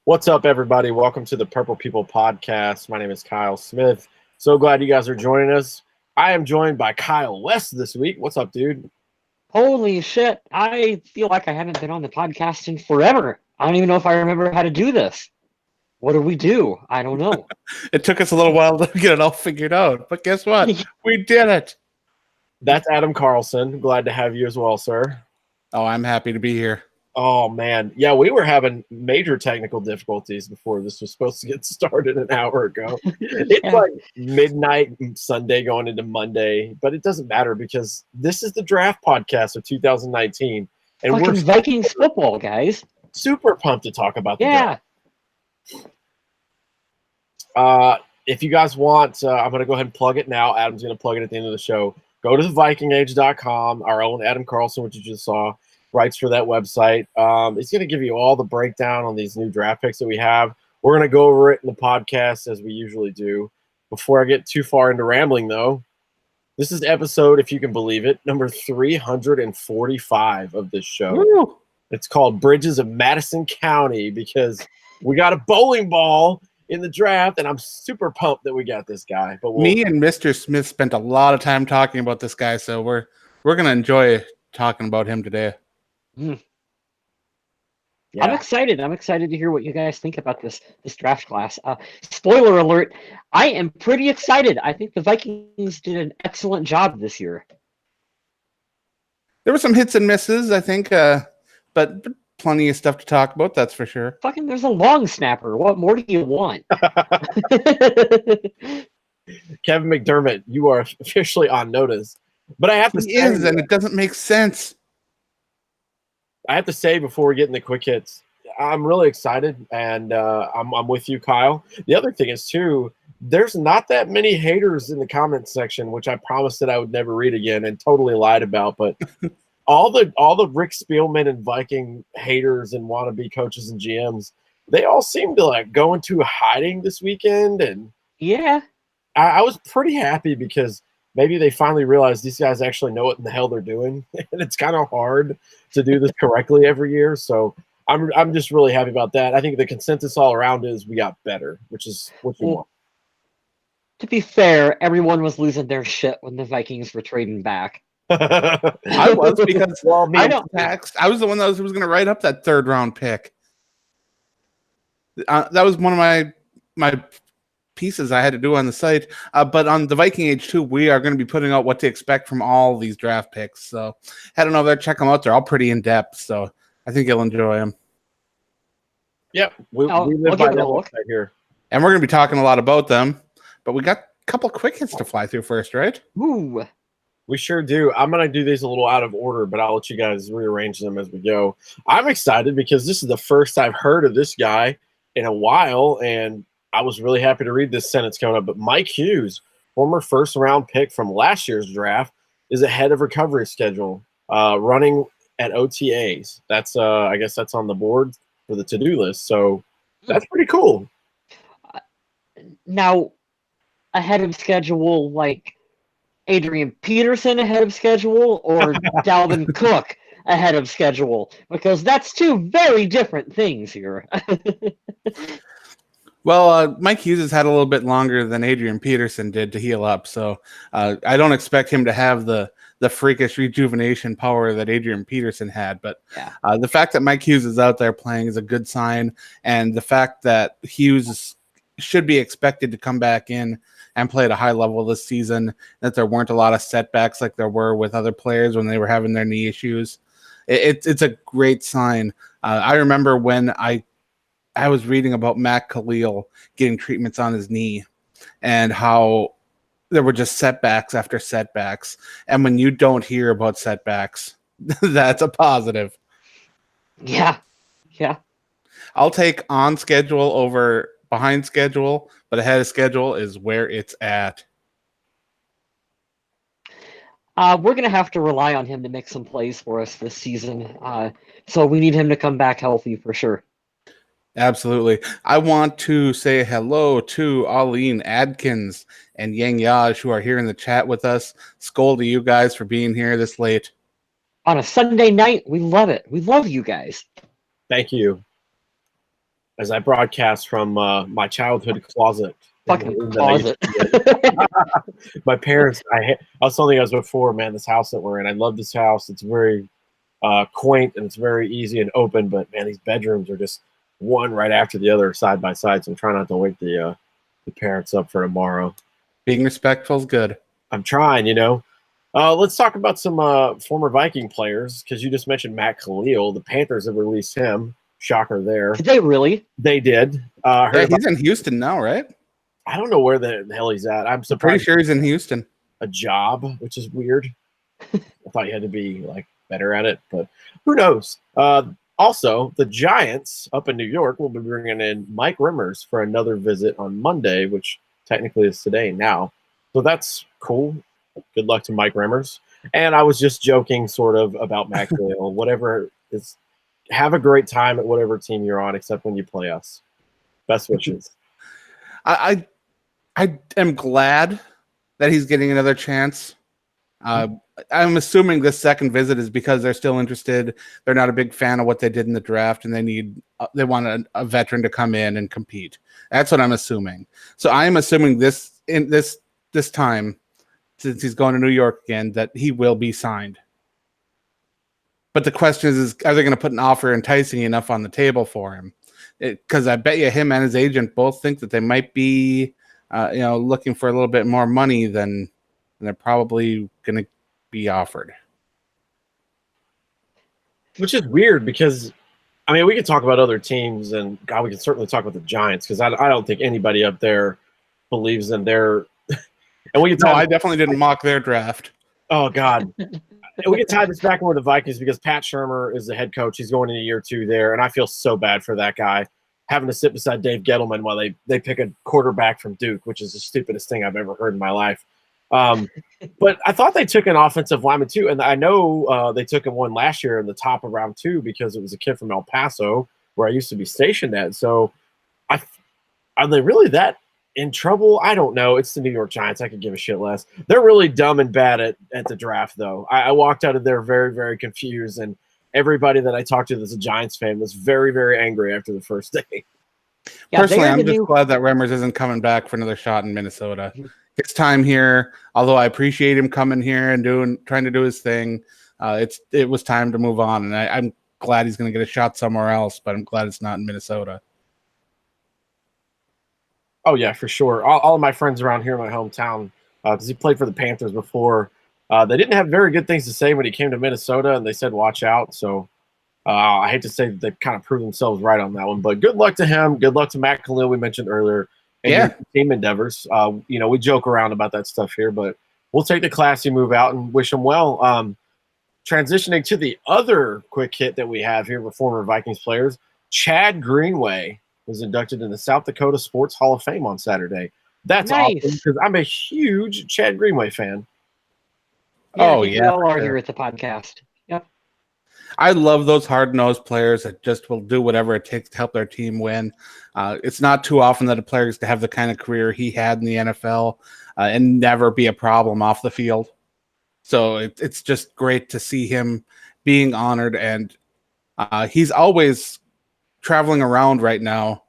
What's up, everybody? Welcome to the Purple People Podcast. My name is Kyle Smith. So glad you guys are joining us. I am joined by Kyle West this week. What's up, dude? Holy shit, I feel like I haven't been on the podcast in forever. I don't even know if I remember how to do this. What do we do? I don't know. It took us a little while to get it all figured out, but guess what? We did it. That's Adam Carlson. Glad to have you as well, sir. Oh, I'm happy to be here. Oh, man. Yeah, we were having major technical difficulties before this was supposed to get started an hour ago. It's like midnight Sunday going into Monday, but it doesn't matter because this is the draft podcast of 2019. And Fucking we're Vikings football, guys. super pumped to talk about the draft. If you guys want, I'm going to go ahead and plug it now. Adam's going to plug it at the end of the show. Go to thevikingage.com. Our own Adam Carlson, which you just saw, writes for that website. It's going to give you all the breakdown on these new draft picks that we have. We're going to go over it in the podcast as we usually do. Before I get too far into rambling, though, this is episode, if you can believe it, number 345 of this show. Woo! It's called Bridges of Mattison County because we got a bowling ball in the draft, and I'm super pumped that we got this guy. But Me and Mr. Smith spent a lot of time talking about this guy, so we're going to enjoy talking about him today. Yeah. Yeah. I'm excited to hear what you guys think about this draft class. Spoiler alert, I am pretty excited. I think the Vikings did an excellent job this year. There were some hits and misses, I think, but plenty of stuff to talk about, that's for sure. Fucking there's a long snapper. What more do you want? Kevin McDermott, you are officially on notice. But I have to He is, and it doesn't make sense. I have to say before we get into quick hits, I'm really excited, and I'm with you, Kyle. The other thing is, too, there's not that many haters in the comments section, which I promised that I would never read again and totally lied about. But all the Rick Spielman and Viking haters and wannabe coaches and GMs, they all seem to like go into hiding this weekend. And Yeah. I was pretty happy because maybe they finally realized these guys actually know what in the hell they're doing, and it's kind of hard to do this correctly every year. So I'm just really happy about that. I think the consensus all around is we got better, which is what you want. To be fair, everyone was losing their shit when the Vikings were trading back. I was because Well, me I and- know I was the one that was going to write up that third round pick. That was one of my pieces I had to do on the site. But on the Viking Age 2, we are going to be putting out what to expect from all these draft picks. So head on over there, check them out. They're all pretty in depth. So I think you'll enjoy them. Yep, we I'll live give by it a that look. right here. And we're going to be talking a lot about them. But we got a couple quick hits to fly through first, right? Ooh. We sure do. I'm going to do these a little out of order, but I'll let you guys rearrange them as we go. I'm excited because this is the first I've heard of this guy in a while, and I was really happy to read this sentence coming up. But Mike Hughes, former first-round pick from last year's draft, is ahead of recovery schedule, running at OTAs. That's I guess that's on the board for the to-do list. So that's pretty cool. Now, ahead of schedule, like Adrian Peterson ahead of schedule, or Dalvin Cook ahead of schedule? Because that's two very different things here. Well, Mike Hughes has had a little bit longer than Adrian Peterson did to heal up, so I don't expect him to have the freakish rejuvenation power that Adrian Peterson had. But Yeah. The fact that Mike Hughes is out there playing is a good sign, and the fact that Hughes should be expected to come back in and play at a high level this season, that there weren't a lot of setbacks like there were with other players when they were having their knee issues. It's a great sign. I remember when I was reading about Matt Khalil getting treatments on his knee and how there were just setbacks after setbacks. And when you don't hear about setbacks, that's a positive. Yeah. I'll take on schedule over behind schedule, but ahead of schedule is where it's at. We're going to have to rely on him to make some plays for us this season. So we need him to come back healthy for sure. Absolutely. I want to say hello to Aline Adkins and Yang Yaj, who are here in the chat with us. Skol to you guys for being here this late. On a Sunday night, we love it. We love you guys. Thank you. as I broadcast from my childhood closet. Fucking closet. My parents, I was telling you guys before, man, this house that we're in, I love this house. It's very quaint and it's very easy and open, but man, these bedrooms are just one right after the other, side by side. So I'm trying not to wake the parents up for tomorrow. Being respectful is good. I'm trying, Let's talk about some former Viking players, because you just mentioned Matt Khalil. The Panthers have released him. Shocker there. Did they really? They did. Yeah, he's in Houston now, right? I don't know where the hell he's at. I'm surprised. Pretty sure he's in Houston. A job, which is weird. I thought you had to be like better at it, but who knows? Also, the Giants up in New York will be bringing in Mike Rimmers for another visit on Monday, which technically is today now. So that's cool. Good luck to Mike Rimmers. And I was just joking sort of about Matt Khalil. Whatever is, have a great time at whatever team you're on, except when you play us. Best wishes. I am glad that he's getting another chance. I'm assuming this second visit is because they're still interested. They're not a big fan of what they did in the draft, and they want a veteran to come in and compete. That's what I'm assuming. So I am assuming this time, since he's going to New York again, that he will be signed. But the question is are they going to put an offer enticing enough on the table for him? Because I bet you him and his agent both think that they might be, looking for a little bit more money than they're probably going to be offered. Which is weird because, I mean, we could talk about other teams, and God, we can certainly talk about the Giants, because I don't think anybody up there believes in their. And we can I definitely didn't mock their draft. Oh God, and we can tie this back with the Vikings because Pat Shurmur is the head coach. He's going into year 2 there, and I feel so bad for that guy having to sit beside Dave Gettleman while they pick a quarterback from Duke, which is the stupidest thing I've ever heard in my life. But I thought they took an offensive lineman too, and I know they took one last year in the top of round 2 because it was a kid from El Paso where I used to be stationed at. So, are they really that in trouble? I don't know. It's the New York Giants. I could give a shit less. They're really dumb and bad at the draft, though. I walked out of there very, very confused, and everybody that I talked to that's a Giants fan was very, very angry after the first day. Yeah, personally, I'm just glad that Remmers isn't coming back for another shot in Minnesota. It's time here. Although I appreciate him coming here and trying to do his thing, it was time to move on, and I'm glad he's going to get a shot somewhere else. But I'm glad it's not in Minnesota. Oh yeah, for sure. All of my friends around here in my hometown, because he played for the Panthers before, they didn't have very good things to say when he came to Minnesota, and they said watch out. So I hate to say that they kind of proved themselves right on that one, but good luck to him. Good luck to Matt Khalil, we mentioned earlier. And your team endeavors. We joke around about that stuff here, but we'll take the classy move out and wish them well. Transitioning to the other quick hit that we have here with former Vikings players, Chad Greenway was inducted in the South Dakota Sports Hall of Fame on Saturday. That's nice. Awesome because I'm a huge Chad Greenway fan. Yeah, we all are here at the podcast. Yep. I love those hard-nosed players that just will do whatever it takes to help their team win. It's not too often that a player gets to have the kind of career he had in the NFL and never be a problem off the field. So it's just great to see him being honored, and he's always traveling around right now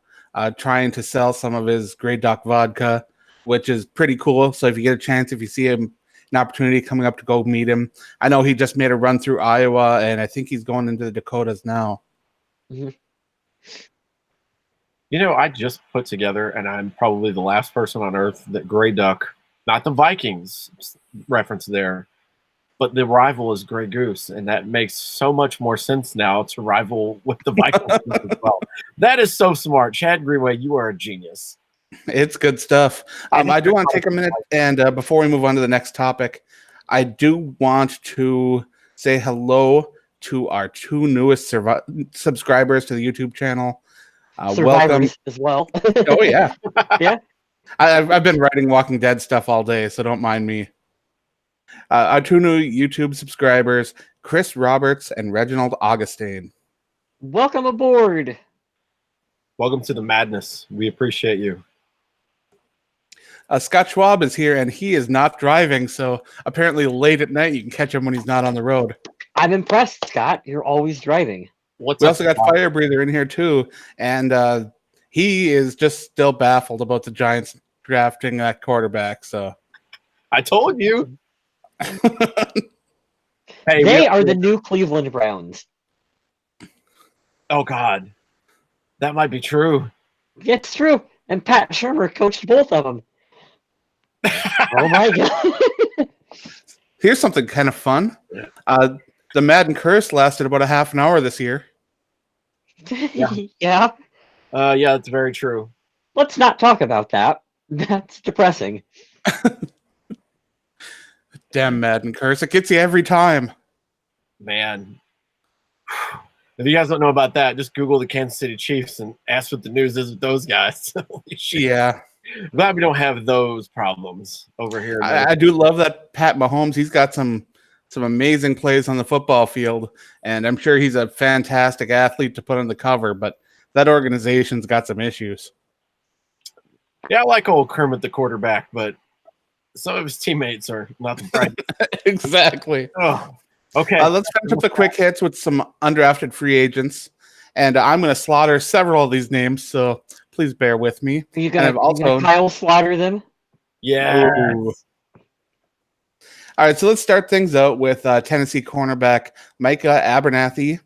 trying to sell some of his Grey Duck vodka, which is pretty cool. So if you get a chance, if you see him, an opportunity coming up to go meet him. I know he just made a run through Iowa, and I think he's going into the Dakotas now. Mm-hmm. I just put together, and I'm probably the last person on earth that Grey Duck, not the Vikings reference there, but the rival is Grey Goose, and that makes so much more sense now to rival with the Vikings as well. That is so smart. Chad Greenway, you are a genius. It's good stuff. I do want to take a minute, and before we move on to the next topic, I do want to say hello to our 2 newest subscribers to the YouTube channel. Welcome as well. Oh yeah, yeah. I've been writing Walking Dead stuff all day, so don't mind me. Our 2 new YouTube subscribers, Chris Roberts and Reginald Augustine. Welcome aboard. Welcome to the madness. We appreciate you. Scott Schwab is here, and he is not driving, so apparently late at night you can catch him when he's not on the road. I'm impressed, Scott. You're always driving. We also got Fire Breather in here, too, and he is just still baffled about the Giants drafting that quarterback. So I told you. Hey, They are the new Cleveland Browns. Oh God, that might be true. It's true. And Pat Shermer coached both of them. Oh my God. Here's something kind of fun. The Madden curse lasted about a half an hour this year. Yeah. Yeah, that's very true. Let's not talk about that. That's depressing. Damn Madden curse. It gets you every time. Man. If you guys don't know about that, just Google the Kansas City Chiefs and ask what the news is with those guys. Holy shit. Yeah. I'm glad we don't have those problems over here. I do love that Pat Mahomes. He's got some amazing plays on the football field, and I'm sure he's a fantastic athlete to put on the cover, but that organization's got some issues. Yeah, I like old Kermit the quarterback, but some of his teammates are not the brightest. Exactly. Oh, okay. Let's finish up the quick hits with some undrafted free agents, and I'm going to slaughter several of these names, so please bear with me. Are you going to Kyle slaughter them? Yeah. All right, so let's start things out with Tennessee cornerback Micah Abernathy,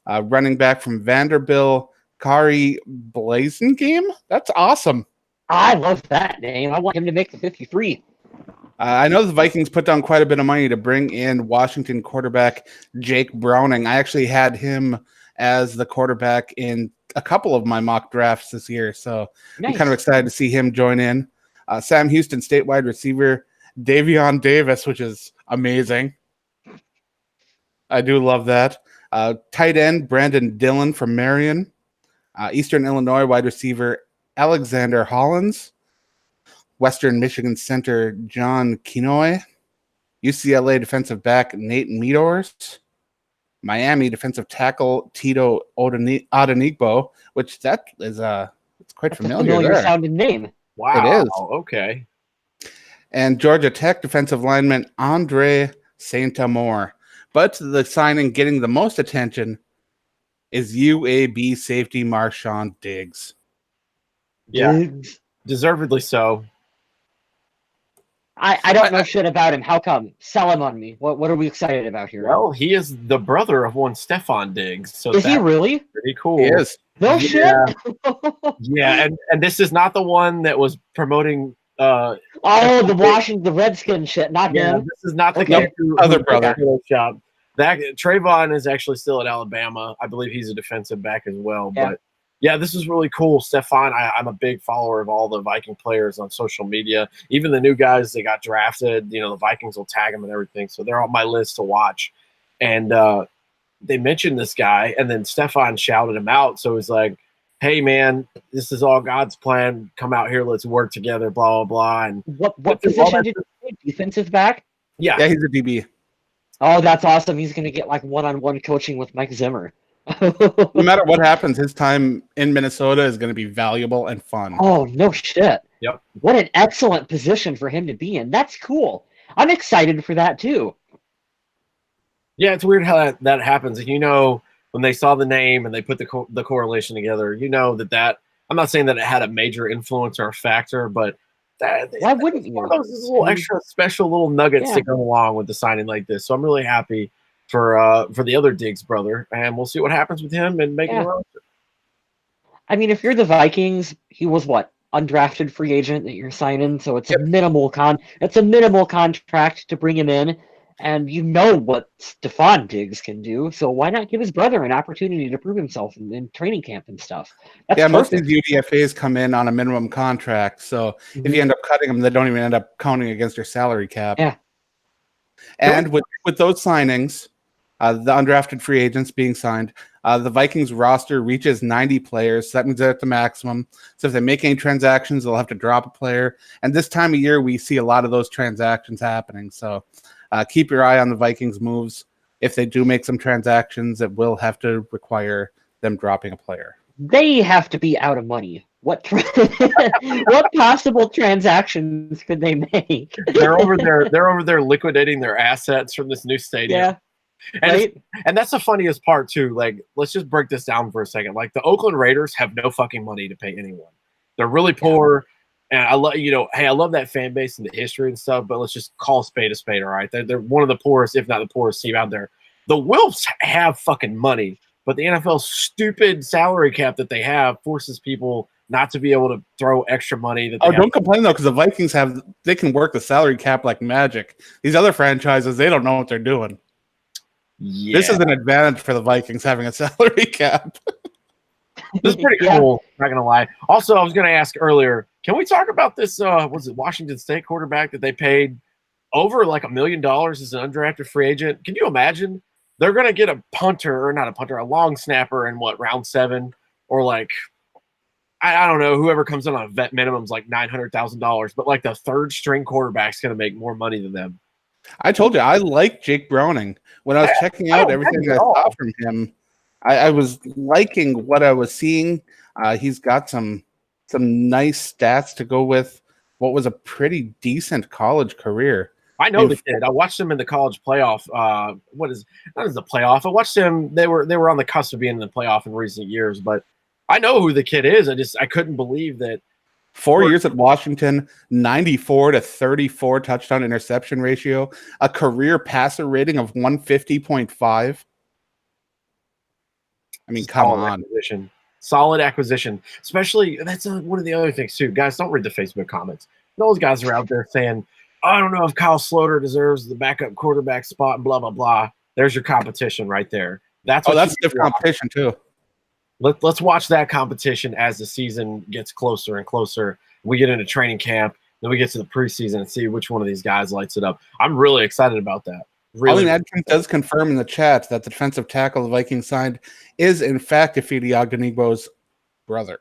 running back from Vanderbilt, Kari Blasingame. That's awesome. I love that name. I want him to make the 53. I know the Vikings put down quite a bit of money to bring in Washington quarterback Jake Browning. I actually had him as the quarterback in a couple of my mock drafts this year, so nice. I'm kind of excited to see him join in. Sam Houston State wide receiver Davion Davis, which is amazing. I do love that. Tight end Brandon Dillon from Marion. Eastern Illinois wide receiver Alexander Hollins. Western Michigan center John Kinoy. UCLA defensive back Nate Meadors. Miami defensive tackle Tito Odenigbo, which that is it's quite familiar sounding name. Wow. It is. Okay. And Georgia Tech defensive lineman Andre Saint-Amour. But the signing getting the most attention is UAB safety Marshawn Diggs. Yeah, Diggs. Deservedly so. I don't know shit about him. How come? Sell him on me. What are we excited about here? Well, he is the brother of one Stephon Diggs. So is he really? Pretty cool. He is. No shit. Yeah, and this is not the one that was promoting the Redskin shit, not him. This is not the guy other brother. Shop. That Trayvon is actually still at Alabama. I believe he's a defensive back as well. Yeah. But yeah, this is really cool. Stephon, I'm a big follower of all the Viking players on social media. Even the new guys that got drafted, the Vikings will tag them and everything. So they're on my list to watch. And they mentioned this guy, and then Stephon shouted him out. So he's like, hey, man, this is all God's plan. Come out here. Let's work together, blah, blah, blah. And what position did you say? Defensive back? Yeah, he's a DB. Oh, that's awesome. He's going to get like one-on-one coaching with Mike Zimmer. No matter what happens, his time in Minnesota is going to be valuable and fun. Oh, no shit. Yep. What an excellent position for him to be in. That's cool. I'm excited for that, too. Yeah, it's weird how that happens. When they saw the name and they put the correlation together, that I'm not saying that it had a major influence or a factor, but why wouldn't you? One of those little extra special little nuggets that go along with the signing like this. So I'm really happy for the other Diggs brother, and we'll see what happens with him and make it around. I mean, if you're the Vikings, he was undrafted free agent that you're signing, so it's a minimal contract to bring him in. And what Stephon Diggs can do, so why not give his brother an opportunity to prove himself in training camp and stuff? That's most of these UDFAs come in on a minimum contract, so if you end up cutting them, they don't even end up counting against your salary cap. Yeah. And with those signings, the undrafted free agents being signed, the Vikings roster reaches 90 players. So that means they're at the maximum. So if they make any transactions, they'll have to drop a player. And this time of year, we see a lot of those transactions happening. So keep your eye on the Vikings moves. If they do make some transactions, it will have to require them dropping a player. They have to be out of money. What possible transactions could they make? They're over there liquidating their assets from this new stadium. Yeah. Right? And that's the funniest part too. Like, let's just break this down for a second. Like, the Oakland Raiders have no fucking money to pay anyone. They're really poor. And I love, hey, I love that fan base and the history and stuff, but let's just call a spade, all right? They're one of the poorest, if not the poorest team out there. The Wilfs have fucking money, but the NFL's stupid salary cap that they have forces people not to be able to throw extra money. Don't complain though, because the Vikings they can work the salary cap like magic. These other franchises, they don't know what they're doing. Yeah. This is an advantage for the Vikings having a salary cap. This is pretty cool, not gonna lie. Also, I was gonna ask earlier, can we talk about this was it Washington State quarterback that they paid over like $1 million as an undrafted free agent? Can you imagine? They're gonna get a punter, or not a punter, a long snapper in what, round 7, or like I don't know, whoever comes in on a vet minimum's like $900,000, but like the third string quarterback's gonna make more money than them. I told you I like Jake Browning. When I was checking out everything I saw from him, I was liking what I was seeing. He's got some nice stats to go with what was a pretty decent college career. I know the kid. I watched him in the college playoff. What is the playoff? I watched him. They were on the cusp of being in the playoff in recent years, but I know who the kid is. I couldn't believe that. 4 years at Washington, 94 to 34 touchdown interception ratio, a career passer rating of 150.5. I mean, come on. Solid acquisition. Especially, that's one of the other things, too. Guys, don't read the Facebook comments. Those guys are out there saying, I don't know if Kyle Sloter deserves the backup quarterback spot, and blah, blah, blah. There's your competition right there. That's stiff competition, too. Let's watch that competition as the season gets closer and closer. We get into training camp, then we get to the preseason and see which one of these guys lights it up. I'm really excited about that. Really, Adkins does confirm in the chat that the defensive tackle the Vikings signed is, in fact, Ifeadi Ogunigbo's brother.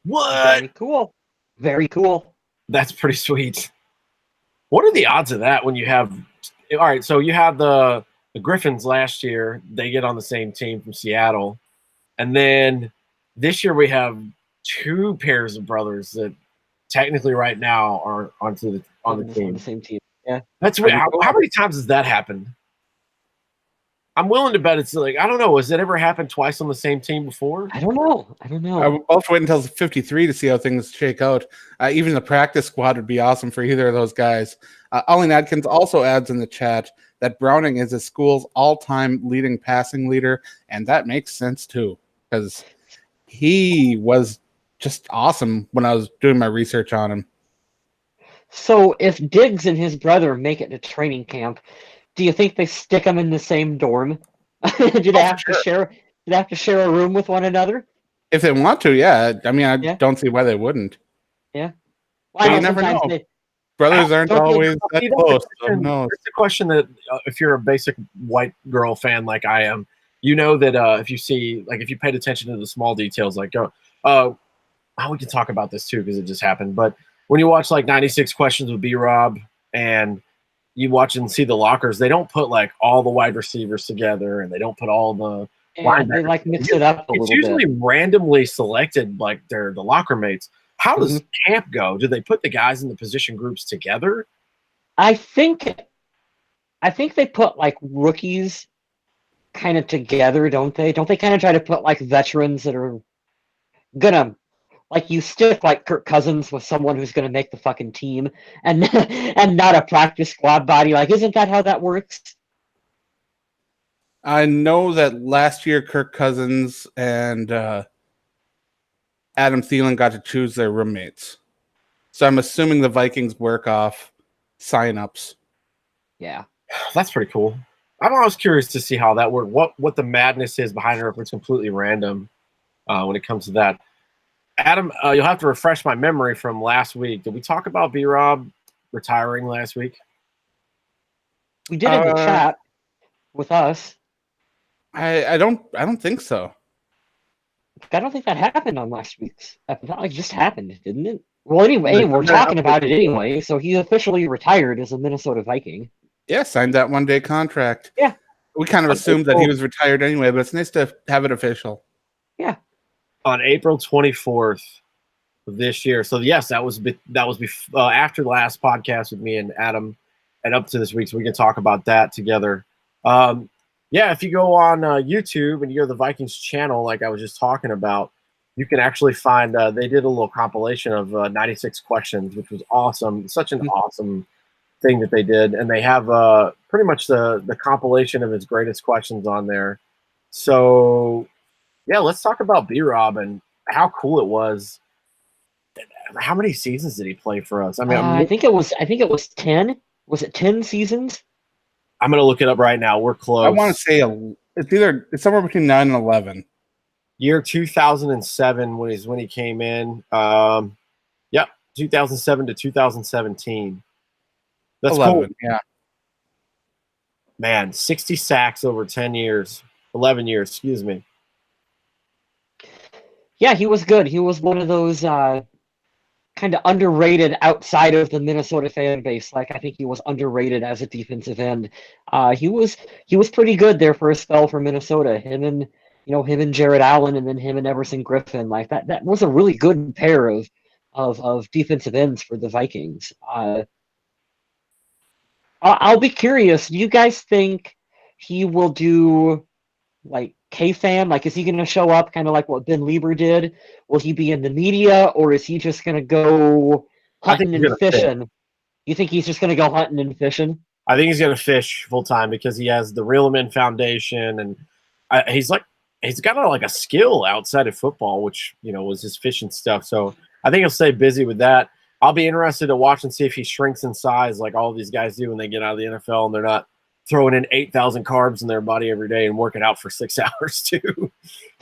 What? Very cool. Very cool. That's pretty sweet. What are the odds of that when you have – all right, so you have the Griffins last year. They get on the same team from Seattle. And then this year we have 2 pairs of brothers that technically right now are on the team. On the same team. Yeah. That's weird. How many times has that happened? I'm willing to bet it's like, I don't know. Has it ever happened twice on the same team before? I don't know. We'll both wait until 53 to see how things shake out. Even the practice squad would be awesome for either of those guys. Ollie Adkins also adds in the chat that Browning is his school's all-time leading passing leader, and that makes sense too, because he was just awesome when I was doing my research on him. So if Diggs and his brother make it to training camp, do you think they stick them in the same dorm? Do they have to share? Do they have to share a room with one another? If they want to, yeah. I mean, I don't see why they wouldn't. Yeah. Well, you never know. Brothers aren't always that close. It's a question that if you're a basic white girl fan like I am, you know that if you paid attention to the small details, like, we can talk about this too because it just happened. But when you watch like 96 Questions with B-Rob and you watch and see the lockers, they don't put like all the wide receivers together and they don't put all the they like mix it up a little bit. It's usually randomly selected, like they're the locker mates. How does camp go? Do they put the guys in the position groups together? I think they put like rookies kind of together, don't they? Don't they kind of try to put like veterans that are gonna, like, you stick like Kirk Cousins with someone who's gonna make the fucking team and not a practice squad body? Like, isn't that how that works? I know that last year Kirk Cousins and Adam Thielen got to choose their roommates. So I'm assuming the Vikings work off signups. Yeah. That's pretty cool. I'm always curious to see how that works, what the madness is behind it, or if it's completely random when it comes to that. Adam, you'll have to refresh my memory from last week. Did we talk about B-Rob retiring last week? We did in the chat with us. I don't think so. I don't think that happened on last week's. That like just happened, didn't it? Well, anyway, we're talking about it anyway. So he officially retired as a Minnesota Viking. Yeah, signed that one-day contract. Yeah. We kind of assumed that he was retired anyway, but it's nice to have it official. Yeah. On April 24th of this year. So yes, that was after the last podcast with me and Adam, and up to this week, so we can talk about that together. Yeah, if you go on YouTube and you go to the Vikings channel, like I was just talking about, you can actually find they did a little compilation of 96 questions, which was awesome. Such an awesome thing that they did, and they have pretty much the compilation of his greatest questions on there. So yeah, let's talk about B-Rob and how cool it was. How many seasons did he play for us? I mean, I think it was 10. Was it 10 seasons? I'm going to look it up right now. We're close. I want to say it's somewhere between 9 and 11. Year 2007 when he came in. Yep, 2007 to 2017. That's 11, cool. yeah. Man, 60 sacks over 10 years. 11 years, excuse me. Yeah, he was good. He was one of those kind of underrated outside of the Minnesota fan base. Like, I think he was underrated as a defensive end. He was pretty good there for a spell for Minnesota. Him and Jared Allen, and then him and Everson Griffin. Like that was a really good pair of defensive ends for the Vikings. I'll be curious. Do you guys think he will do like K-Fan? Like, is he going to show up kind of like what Ben Lieber did? Will he be in the media, or is he just going to go hunting and fishing? You think he's just going to go hunting and fishing? I think he's going to fish full time because he has the Reelman Foundation, and he's got a skill outside of football, which was his fishing stuff. So I think he'll stay busy with that. I'll be interested to watch and see if he shrinks in size like all these guys do when they get out of the NFL and they're not throwing in 8,000 carbs in their body every day and working out for 6 hours too.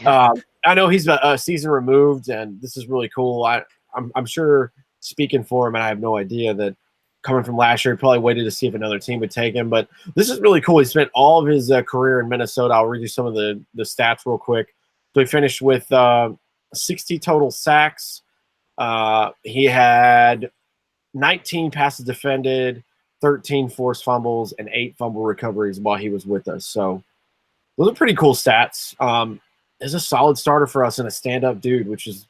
I know he's a season removed, and this is really cool. I'm sure, speaking for him, and I have no idea that coming from last year, he probably waited to see if another team would take him. But this is really cool. He spent all of his career in Minnesota. I'll read you some of the stats real quick. So he finished with 60 total sacks. He had 19 passes defended, 13 forced fumbles, and 8 fumble recoveries while he was with us. So those are pretty cool stats. He's a solid starter for us and a stand-up dude, which is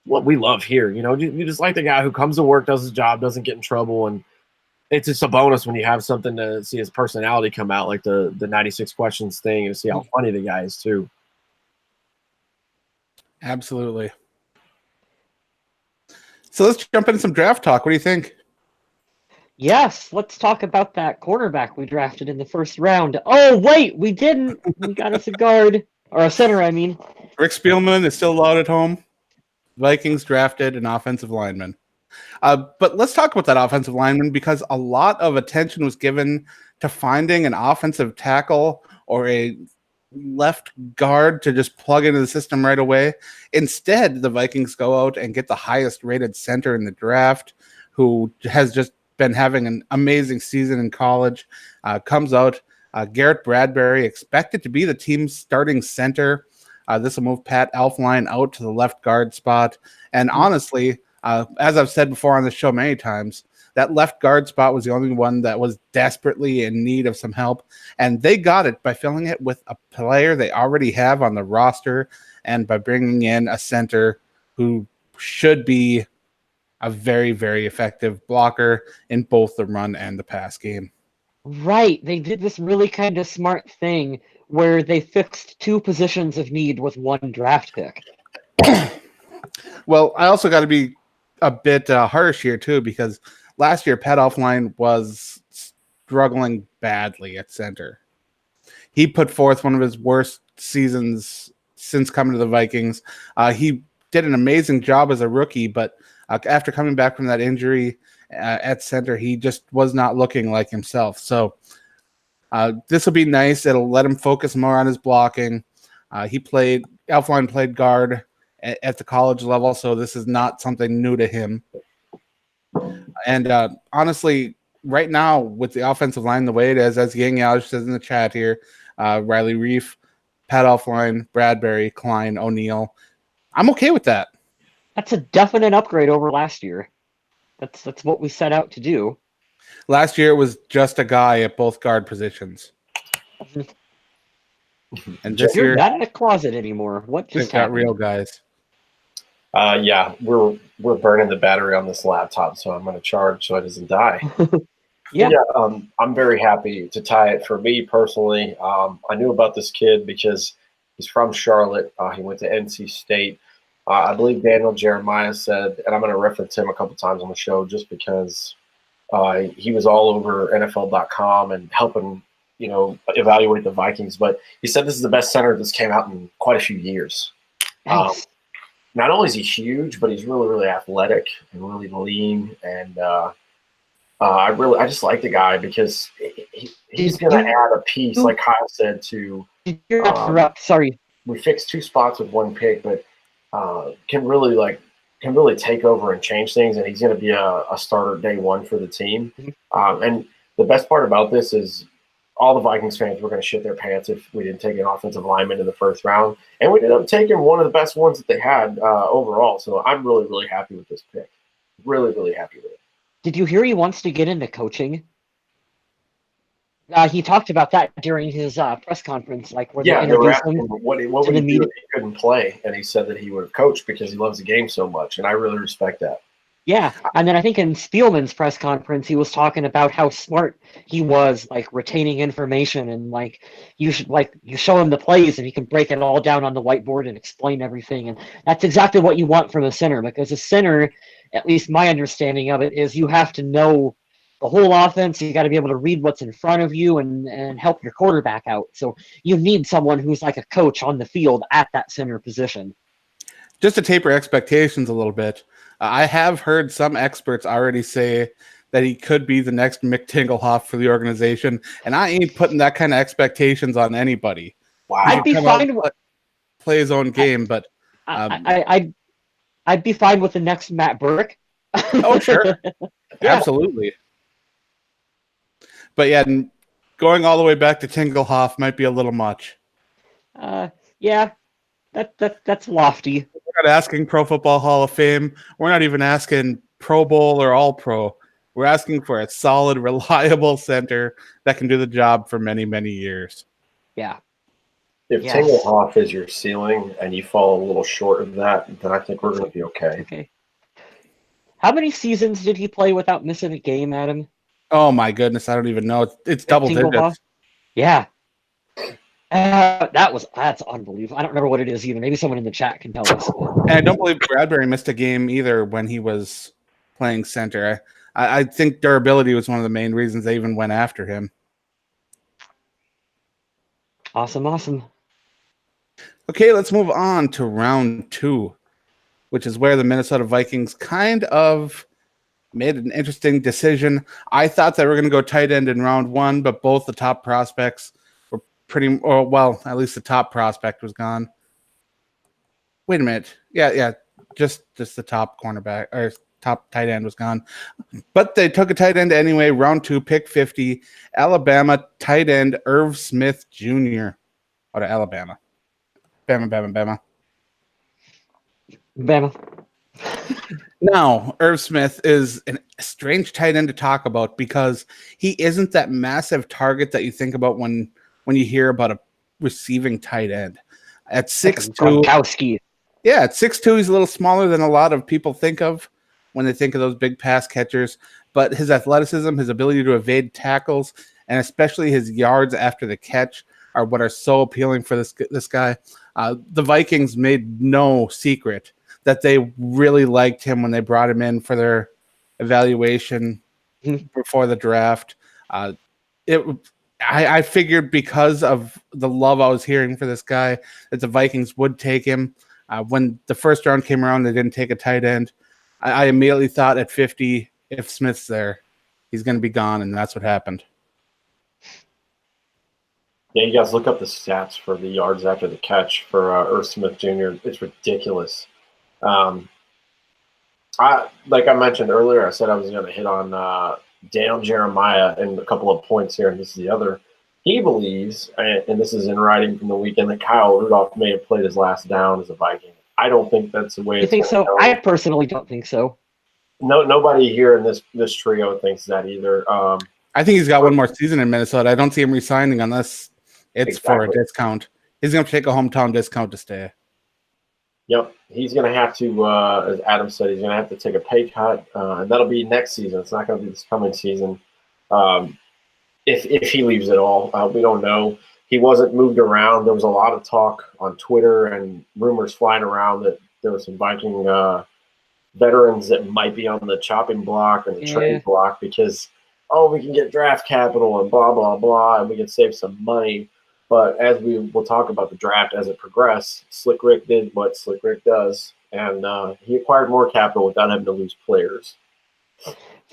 what we love here. You just like the guy who comes to work, does his job, doesn't get in trouble, and it's just a bonus when you have something to see his personality come out, like the 96 questions thing, and see how funny the guy is too. Absolutely. So let's jump into some draft talk. What do you think? Yes, let's talk about that cornerback we drafted in the first round. Oh, wait, we didn't. We got us a guard, or a center, I mean. Rick Spielman is still out at home. Vikings drafted an offensive lineman. But let's talk about that offensive lineman, because a lot of attention was given to finding an offensive tackle or a left guard to just plug into the system right away. Instead, the Vikings go out and get the highest rated center in the draft, who has just been having an amazing season in college. Comes out, Garrett Bradbury, expected to be the team's starting center. This will move Pat Elflein out to the left guard spot. And honestly, as I've said before on the show many times, that left guard spot was the only one that was desperately in need of some help. And they got it by filling it with a player they already have on the roster, and by bringing in a center who should be a very, very effective blocker in both the run and the pass game. Right. They did this really kind of smart thing where they fixed 2 positions of need with 1 draft pick. Well, I also got to be a bit harsh here too, because last year Pat Elflein was struggling badly at center. He put forth one of his worst seasons since coming to the Vikings. He did an amazing job as a rookie, but after coming back from that injury at center, he just was not looking like himself. So this will be nice. It'll let him focus more on his blocking. Elflein played guard at the college level, so this is not something new to him. And honestly, right now, with the offensive line the way it is, as Yang Yao says in the chat here, Riley Reif, Pat Elflein, Bradbury, Klein, O'Neal, I'm okay with that. That's a definite upgrade over last year. That's what we set out to do. Last year it was just a guy at both guard positions. And this You're year, not in a closet anymore. What just got happened? real guys. Yeah, we're burning the battery on this laptop, so I'm going to charge so it doesn't die. Yeah. I'm very happy to tie it for me personally. I knew about this kid because he's from Charlotte. He went to NC State. I believe Daniel Jeremiah said, and I'm going to reference him a couple times on the show just because he was all over NFL.com and helping, evaluate the Vikings. But he said this is the best center that's came out in quite a few years. Nice. Not only is he huge, but he's really, really athletic and really lean. And I just like the guy because he's going to add a piece, like Kyle said, to. Sorry. We fixed 2 spots with 1 pick, but can really take over and change things. And he's going to be a starter day 1 for the team. And the best part about this is all the Vikings fans were going to shit their pants if we didn't take an offensive lineman in the first round. And we ended up taking one of the best ones that they had overall. So I'm really, really happy with this pick. Really, really happy with it. Did you hear he wants to get into coaching? He talked about that during his press conference, like where they they were introduced asking him. what would he do if he couldn't play, and he said that he would have coached because he loves the game so much, and I really respect that. Yeah, and then I think in Spielman's press conference, he was talking about how smart he was, like retaining information, and like you show him the plays, and he can break it all down on the whiteboard and explain everything, and that's exactly what you want from a center, because a center, at least my understanding of it, is you have to know the whole offense. You got to be able to read what's in front of you and help your quarterback out. So you need someone who's like a coach on the field at that center position. Just to taper expectations a little bit, I have heard some experts already say that he could be the next Mick Tingelhoff for the organization, and I ain't putting that kind of expectations on anybody. Wow. I'd be fine with play his own game, but I'd be fine with the next Matt Burke. Oh, sure. Yeah. Absolutely. But yeah, going all the way back to Tingelhoff might be a little much. Yeah, that's lofty. We're not asking Pro Football Hall of Fame. We're not even asking Pro Bowl or All Pro. We're asking for a solid, reliable center that can do the job for many, many years. Yeah. If Tingelhoff is your ceiling and you fall a little short of that, then I think we're going to be okay. Okay. How many seasons did he play without missing a game, Adam? Oh my goodness, I don't even know. It's double digits. Yeah. That's unbelievable. I don't remember what it is either. Maybe someone in the chat can tell us. And I don't believe Bradbury missed a game either when he was playing center. I think durability was one of the main reasons they even went after him. Awesome. Okay, let's move on to round 2, which is where the Minnesota Vikings kind of made an interesting decision. I thought they were going to go tight end in round 1, but both the top prospects were at least the top prospect was gone. Wait a minute. Yeah, just the top cornerback or top tight end was gone. But they took a tight end anyway. Round 2, pick 50, Alabama tight end Irv Smith Jr. out of Alabama. Bama. Now, Irv Smith is a strange tight end to talk about because he isn't that massive target that you think about when you hear about a receiving tight end. At 6'2", yeah, at 6'2", he's a little smaller than a lot of people think of when they think of those big pass catchers. But his athleticism, his ability to evade tackles, and especially his yards after the catch are what are so appealing for this guy. The Vikings made no secret that they really liked him when they brought him in for their evaluation before the draft. I figured because of the love I was hearing for this guy that the Vikings would take him. When the first round came around, they didn't take a tight end. I immediately thought at 50, if Smith's there, he's going to be gone, and that's what happened. Yeah, you guys look up the stats for the yards after the catch for Irv Smith Jr. It's ridiculous. Like I mentioned earlier, I said I was going to hit on Daniel Jeremiah and a couple of points here, and this is the other. He believes, and this is in writing from the weekend, that Kyle Rudolph may have played his last down as a Viking. I don't think that's the way. You think so? I personally don't think so. No, nobody here in this trio thinks that either. I think he's got one more season in Minnesota. I don't see him resigning unless it's for a discount. He's going to take a hometown discount to stay. Yep, he's going to have to, as Adam said, he's going to have to take a pay cut, and that'll be next season. It's not going to be this coming season. if he leaves at all. We don't know. He wasn't moved around. There was a lot of talk on Twitter and rumors flying around that there were some Viking veterans that might be on the chopping block or the trade block because, we can get draft capital and blah, blah, blah, and we can save some money. But as we will talk about the draft as it progressed, Slick Rick did what Slick Rick does, and he acquired more capital without having to lose players.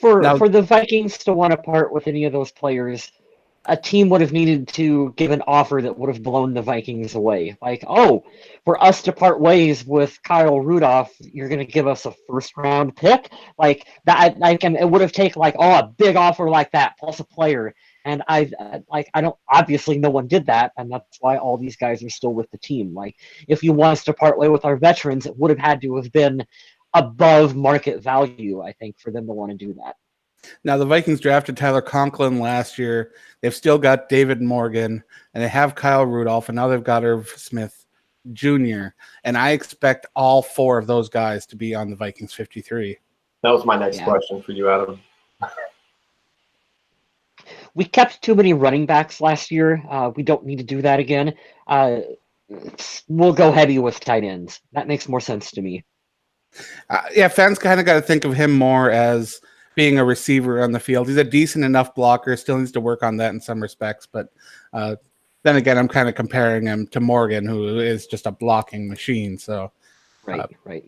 For the Vikings to want to part with any of those players, a team would have needed to give an offer that would have blown the Vikings away. Like, for us to part ways with Kyle Rudolph, you're going to give us a first-round pick? Like, that, it would have taken, a big offer like that, plus a player. And obviously no one did that, and that's why all these guys are still with the team. Like, if you want us to part way with our veterans, it would have had to have been above market value, I think, for them to want to do that. Now, the Vikings drafted Tyler Conklin last year. They've still got David Morgan, and they have Kyle Rudolph, and now they've got Irv Smith Jr. And I expect all 4 of those guys to be on the Vikings 53. That was my next question for you, Adam. We kept too many running backs last year. We don't need to do that again. We'll go heavy with tight ends. That makes more sense to me. Fans kind of got to think of him more as being a receiver on the field. He's a decent enough blocker, still needs to work on that in some respects. But then again, I'm kind of comparing him to Morgan, who is just a blocking machine. So, right.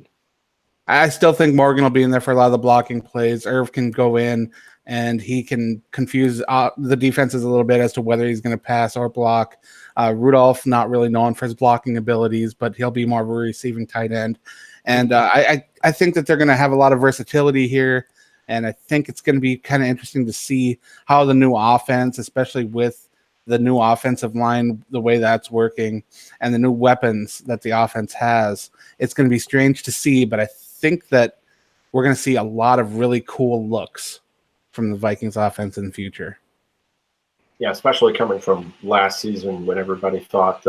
I still think Morgan will be in there for a lot of the blocking plays. Irv can go in and he can confuse the defenses a little bit as to whether he's going to pass or block. Rudolph, not really known for his blocking abilities, but he'll be more of a receiving tight end. And I think that they're going to have a lot of versatility here. And I think it's going to be kind of interesting to see how the new offense, especially with the new offensive line, the way that's working, and the new weapons that the offense has. It's going to be strange to see, but I think that we're going to see a lot of really cool looks from the Vikings offense in the future. Yeah, especially coming from last season when everybody thought,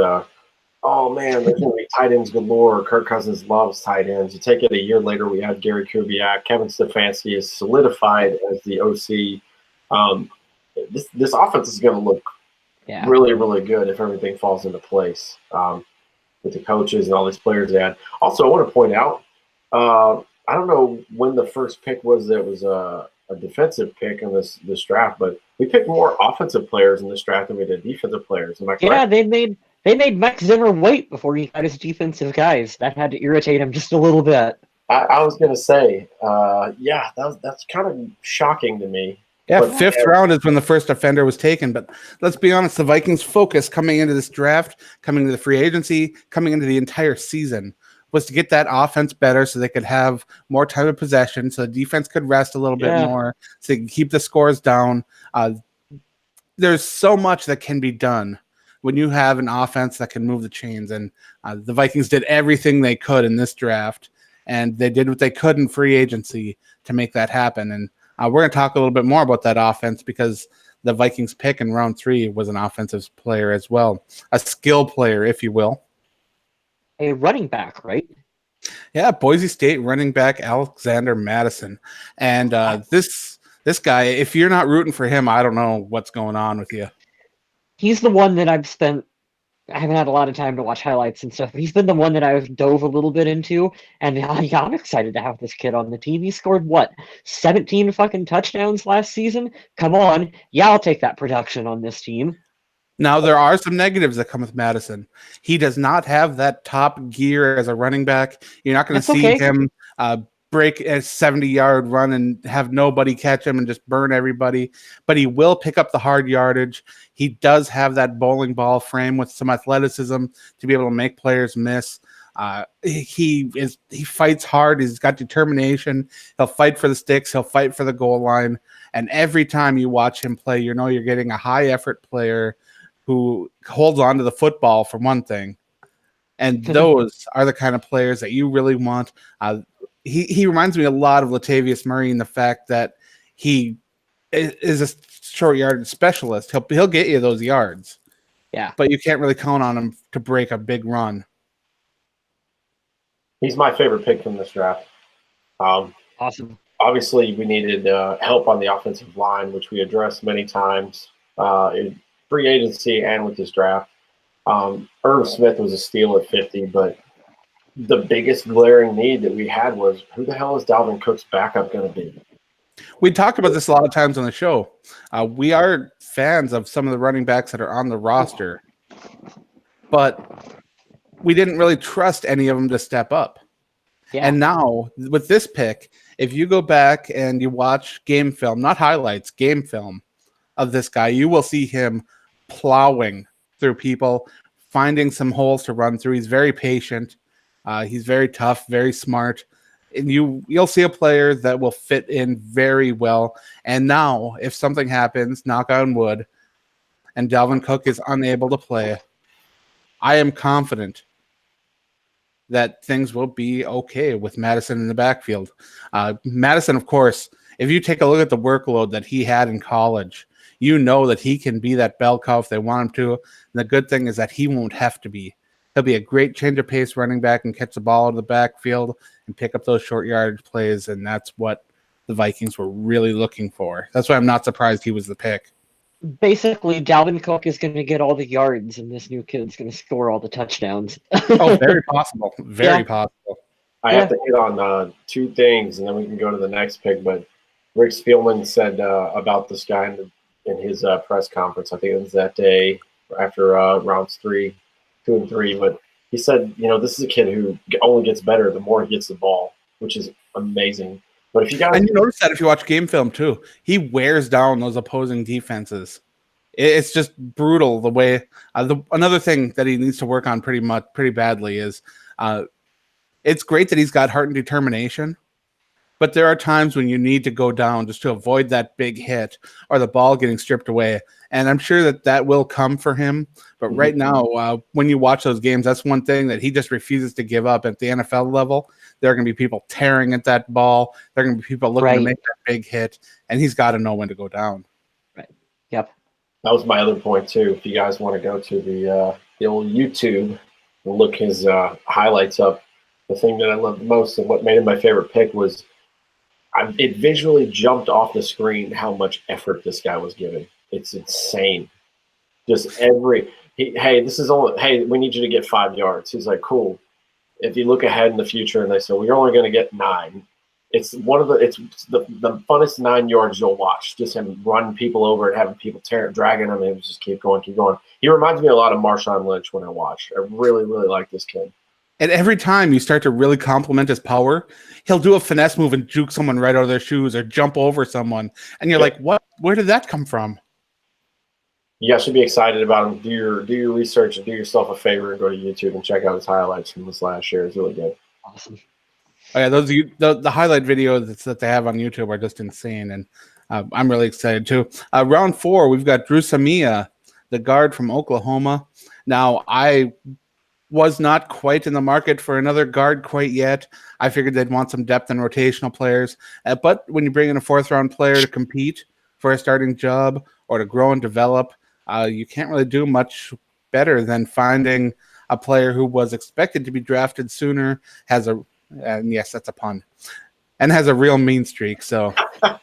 oh man, there's going to be tight ends galore. Kirk Cousins loves tight ends. You take it a year later, we had Gary Kubiak. Kevin Stefanski is solidified as the OC. This offense is going to look really, really good if everything falls into place with the coaches and all these players they had. Also, I want to point out, I don't know when the first pick was that was a defensive pick in this draft, but we picked more offensive players in this draft than we did defensive players. Am I correct? Yeah, they made Mike Zimmer wait before he got his defensive guys. That had to irritate him just a little bit. I was going to say, that's kind of shocking to me. Yeah, but 5th round is when the first offender was taken. But let's be honest, the Vikings' focus coming into this draft, coming into the free agency, coming into the entire season was to get that offense better so they could have more time of possession, so the defense could rest a little bit more, so they can keep the scores down. There's so much that can be done when you have an offense that can move the chains. And the Vikings did everything they could in this draft, and they did what they could in free agency to make that happen. And we're going to talk a little bit more about that offense because the Vikings pick in round 3 was an offensive player as well, a skill player, if you will. A running back, right? Yeah, Boise State running back Alexander Mattison. And this guy, if you're not rooting for him, I don't know what's going on with you. He's the one that I haven't had a lot of time to watch highlights and stuff, but he's been the one that I've dove a little bit into, and I'm excited to have this kid on the team. He scored, 17 fucking touchdowns last season? Come on. Yeah, I'll take that production on this team. Now, there are some negatives that come with Mattison. He does not have that top gear as a running back. You're not going to see him break a 70-yard run and have nobody catch him and just burn everybody. But he will pick up the hard yardage. He does have that bowling ball frame with some athleticism to be able to make players miss. He fights hard. He's got determination. He'll fight for the sticks. He'll fight for the goal line. And every time you watch him play, you know you're getting a high-effort player who holds on to the football for one thing. And those are the kind of players that you really want. He reminds me a lot of Latavius Murray in the fact that he is a short yardage specialist. He'll get you those yards. Yeah. But you can't really count on him to break a big run. He's my favorite pick from this draft. Awesome. obviously we needed help on the offensive line, which we addressed many times in free agency and with this draft. Irv Smith was a steal at 50, but the biggest glaring need that we had was who the hell is Dalvin Cook's backup going to be? We talked about this a lot of times on the show. We are fans of some of the running backs that are on the roster, but we didn't really trust any of them to step up. Yeah. And now with this pick, if you go back and you watch game film, not highlights, game film of this guy, you will see him plowing through people, finding some holes to run through. He's very patient. He's very tough, very smart. And you'll see a player that will fit in very well. And now, if something happens, knock on wood, and Dalvin Cook is unable to play, I am confident that things will be okay with Mattison in the backfield. Mattison, of course, if you take a look at the workload that he had in college, you know that he can be that bell cow if they want him to. And the good thing is that he won't have to be. He'll be a great change of pace running back and catch the ball out of the backfield and pick up those short yardage plays, and that's what the Vikings were really looking for. That's why I'm not surprised he was the pick. Basically, Dalvin Cook is going to get all the yards, and this new kid's going to score all the touchdowns. Oh, very possible. Very possible. I have to hit on two things, and then we can go to the next pick. But Rick Spielman said about this guy in his press conference, I think it was that day after rounds 2 and 3, but he said, this is a kid who only gets better the more he gets the ball, which is amazing. But if you guys, and you notice that if you watch game film too, he wears down those opposing defenses. It's just brutal the way. Another thing that he needs to work on pretty badly is, it's great that he's got heart and determination, but there are times when you need to go down just to avoid that big hit or the ball getting stripped away. And I'm sure that will come for him. But right now, when you watch those games, that's one thing that he just refuses to give up. At the NFL level, there are going to be people tearing at that ball. There are going to be people looking to make that big hit. And he's got to know when to go down. Right. Yep. That was my other point, too. If you guys want to go to the old YouTube and look his highlights up, the thing that I loved most and what made him my favorite pick was it visually jumped off the screen how much effort this guy was giving. It's insane. Just we need you to get 5 yards. He's like, cool. If you look ahead in the future and they say, well, you're only going to get 9. It's the funnest 9 yards you'll watch. Just him running people over and having people dragging him, and just keep going. He reminds me a lot of Marshawn Lynch when I watch. I really, really like this kid. And every time you start to really compliment his power, he'll do a finesse move and juke someone right out of their shoes or jump over someone. And you're like, what? Where did that come from? You guys should be excited about him. Do your research and do yourself a favor and go to YouTube and check out his highlights from this last year. It's really good. Awesome. Oh, yeah, the highlight videos that they have on YouTube are just insane, and I'm really excited too. Round 4, we've got Drew Samia, the guard from Oklahoma. Now, I was not quite in the market for another guard quite yet. I figured they'd want some depth and rotational players. But when you bring in a 4th-round player to compete for a starting job or to grow and develop, you can't really do much better than finding a player who was expected to be drafted sooner, and yes, that's a pun, and has a real mean streak. So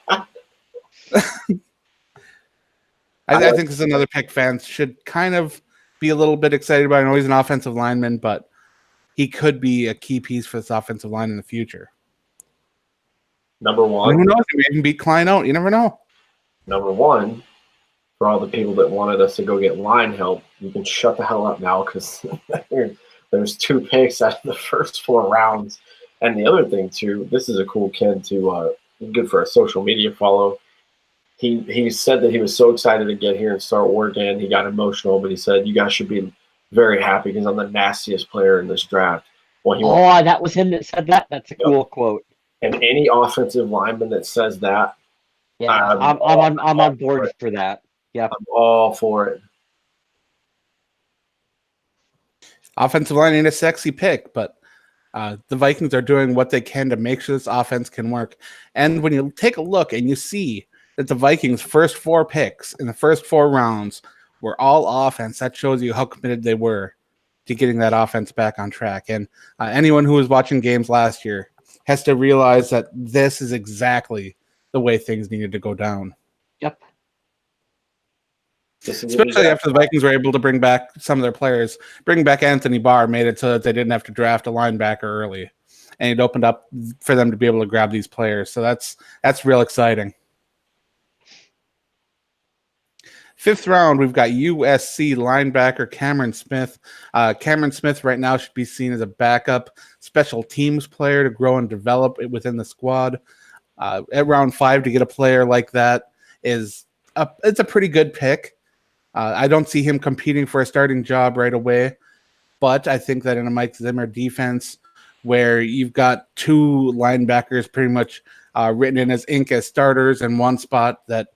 I think this is another pick fans should kind of be a little bit excited about. I know he's an offensive lineman, but he could be a key piece for this offensive line in the future. Number 1. And who knows? He may even beat Klein out. You never know. Number 1, for all the people that wanted us to go get line help, you can shut the hell up now because there's 2 picks out of the first 4 rounds. And the other thing, too, this is a cool kid to good for a social media follow. He said that he was so excited to get here and start working. He got emotional, but he said, you guys should be very happy because I'm the nastiest player in this draft. Well, that was him that said that? That's a cool quote. And any offensive lineman that says that, yeah, I'm on board for that. Yeah, I'm all for it. Offensive line ain't a sexy pick, but the Vikings are doing what they can to make sure this offense can work. And when you take a look and you see that the Vikings' first 4 picks in the first 4 rounds were all offense, that shows you how committed they were to getting that offense back on track. And anyone who was watching games last year has to realize that this is exactly the way things needed to go down. Yep. Especially after the Vikings were able to bring back some of their players. Bringing back Anthony Barr made it so that they didn't have to draft a linebacker early. And it opened up for them to be able to grab these players. So that's real exciting. 5th round, we've got USC linebacker Cameron Smith. Cameron Smith right now should be seen as a backup special teams player to grow and develop it within the squad. At round 5, to get a player like that it's a pretty good pick. I don't see him competing for a starting job right away, but I think that in a Mike Zimmer defense where you've got 2 linebackers pretty much written in as ink as starters and one spot that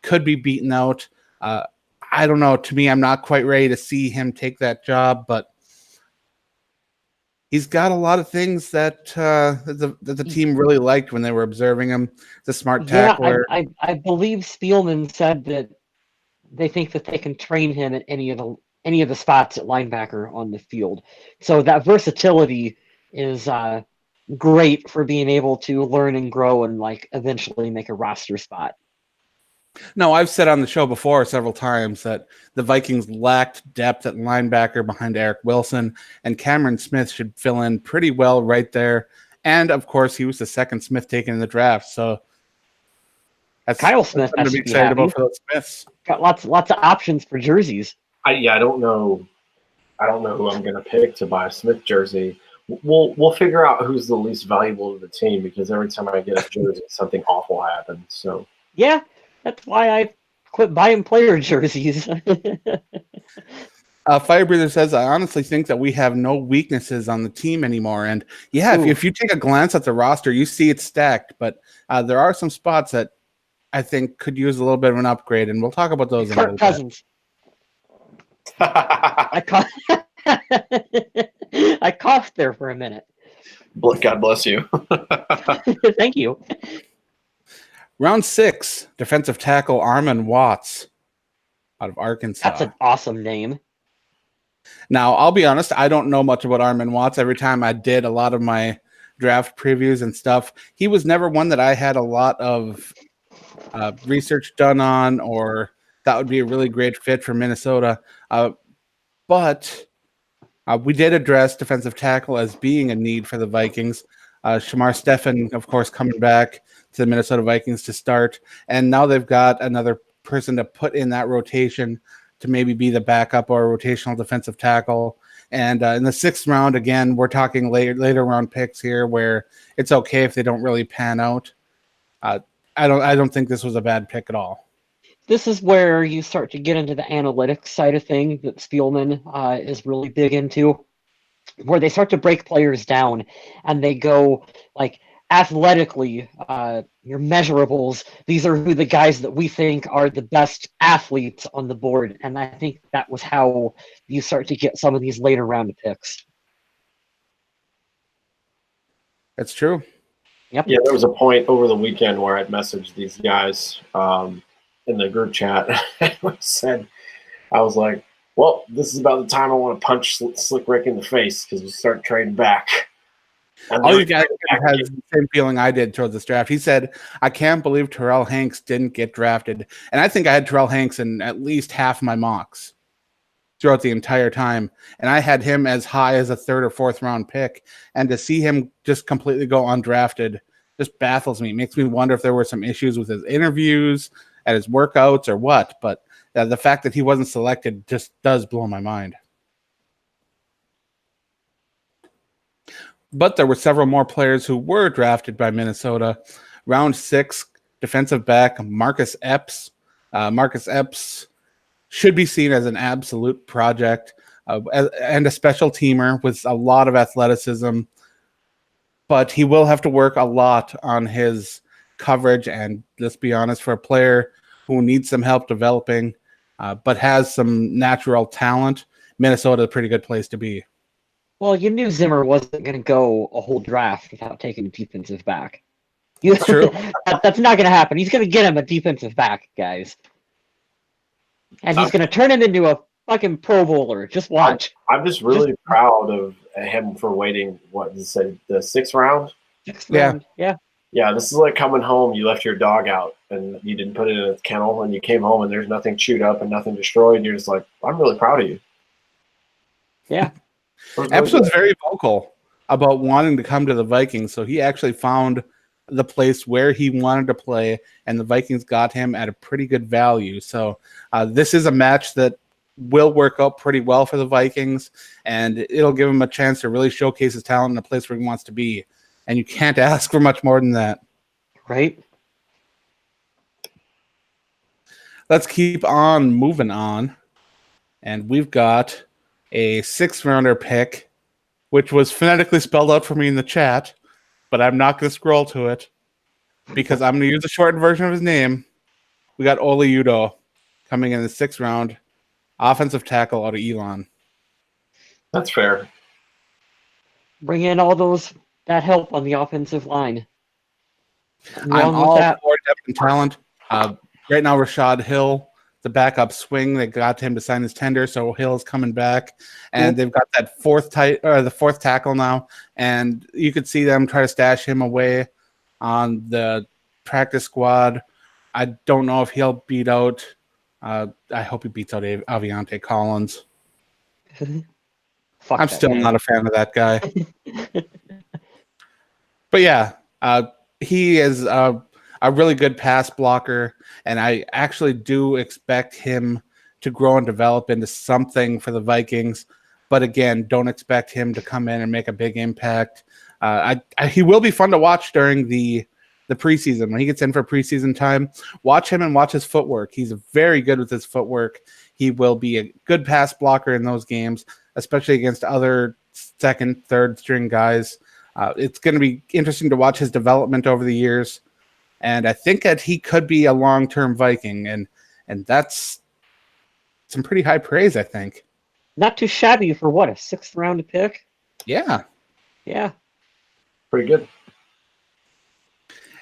could be beaten out, I don't know. To me, I'm not quite ready to see him take that job, but he's got a lot of things that the team really liked when they were observing him. He's a smart tackler. Yeah, I believe Spielman said that they think that they can train him at any of the spots at linebacker on the field. So that versatility is great for being able to learn and grow and like eventually make a roster spot. No, I've said on the show before several times that the Vikings lacked depth at linebacker behind Eric Wilson, and Cameron Smith should fill in pretty well right there. And of course, he was the second Smith taken in the draft, so Kyle Smith has to be excited about for those Smiths. Got lots of options for jerseys. I don't know who I'm going to pick to buy a Smith jersey. We'll figure out who's the least valuable to the team, because every time I get a jersey, something awful happens. So yeah, that's why I quit buying player jerseys. Firebreather says, I honestly think that we have no weaknesses on the team anymore. And yeah, if you take a glance at the roster, you see it's stacked, but there are some spots that I think could use a little bit of an upgrade, and we'll talk about those in a little Cousins. bit. I coughed there for a minute. God bless you. Thank you. Round 6, defensive tackle Armon Watts out of Arkansas. That's an awesome name. Now, I'll be honest, I don't know much about Armon Watts. Every time I did a lot of my draft previews and stuff, he was never one that I had a lot of research done on, or that would be a really great fit for Minnesota. But we did address defensive tackle as being a need for the Vikings. Shamar Stephen, of course, coming back to the Minnesota Vikings to start. And now they've got another person to put in that rotation to maybe be the backup or rotational defensive tackle. And in the 6th round, again, we're talking later round picks here where it's okay if they don't really pan out. I don't think this was a bad pick at all. This is where you start to get into the analytics side of things that Spielman is really big into, where they start to break players down and they go like athletically, your measurables. These are who the guys that we think are the best athletes on the board. And I think that was how you start to get some of these later round picks. That's true. Yep. Yeah, there was a point over the weekend where I'd messaged these guys in the group chat. I was like, well, this is about the time I want to punch Slick Rick in the face, because we start trading back. All you guys had the same feeling I did towards this draft. He said, I can't believe Terrell Hanks didn't get drafted. And I think I had Terrell Hanks in at least half my mocks throughout the entire time. And I had him as high as a 3rd or 4th round pick. And to see him just completely go undrafted just baffles me. It makes me wonder if there were some issues with his interviews, at his workouts, or what. But the fact that he wasn't selected just does blow my mind. But there were several more players who were drafted by Minnesota. Round 6, defensive back Marcus Epps. Marcus Epps should be seen as an absolute project and a special teamer with a lot of athleticism. But he will have to work a lot on his coverage. And let's be honest, for a player who needs some help developing but has some natural talent, Minnesota is a pretty good place to be. Well, you knew Zimmer wasn't going to go a whole draft without taking a defensive back. That's true. That's not going to happen. He's going to get him a defensive back, guys. And he's going to turn him into a fucking Pro Bowler. Just watch. I'm just really proud of him for waiting, what did you say, the 6th round? 6th Yeah. round. Yeah. Yeah, this is like coming home. You left your dog out and you didn't put it in a kennel, and you came home and there's nothing chewed up and nothing destroyed. And you're just like, I'm really proud of you. Yeah. Epps was very vocal about wanting to come to the Vikings, so he actually found the place where he wanted to play, and the Vikings got him at a pretty good value. So this is a match that will work out pretty well for the Vikings, and it'll give him a chance to really showcase his talent in the place where he wants to be. And you can't ask for much more than that. Right? Let's keep on moving on. And we've got a 6th-rounder pick, which was phonetically spelled out for me in the chat, but I'm not going to scroll to it because I'm going to use the shortened version of his name. We got Ole Udo coming in the 6th round, offensive tackle out of Elon. That's fair. Bring in all that help on the offensive line. I'm all for depth and talent. Right now, Rashad Hill, the backup swing, they got him to sign his tender, so Hill's coming back, and they've got that the 4th tackle now, and you could see them try to stash him away on the practice squad. I don't know if he'll beat out. I hope he beats out Aviante Collins. I'm still not a fan of that guy. But yeah, he is a really good pass blocker, and I actually do expect him to grow and develop into something for the Vikings. But again, don't expect him to come in and make a big impact. He will be fun to watch during the preseason. When he gets in for preseason time, watch him and watch his footwork. He's very good with his footwork. He will be a good pass blocker in those games, especially against other 2nd, 3rd string guys. It's going to be interesting to watch his development over the years. And I think that he could be a long-term Viking, and that's some pretty high praise, I think. Not too shabby for what, a 6th round pick? Yeah. Yeah. Pretty good.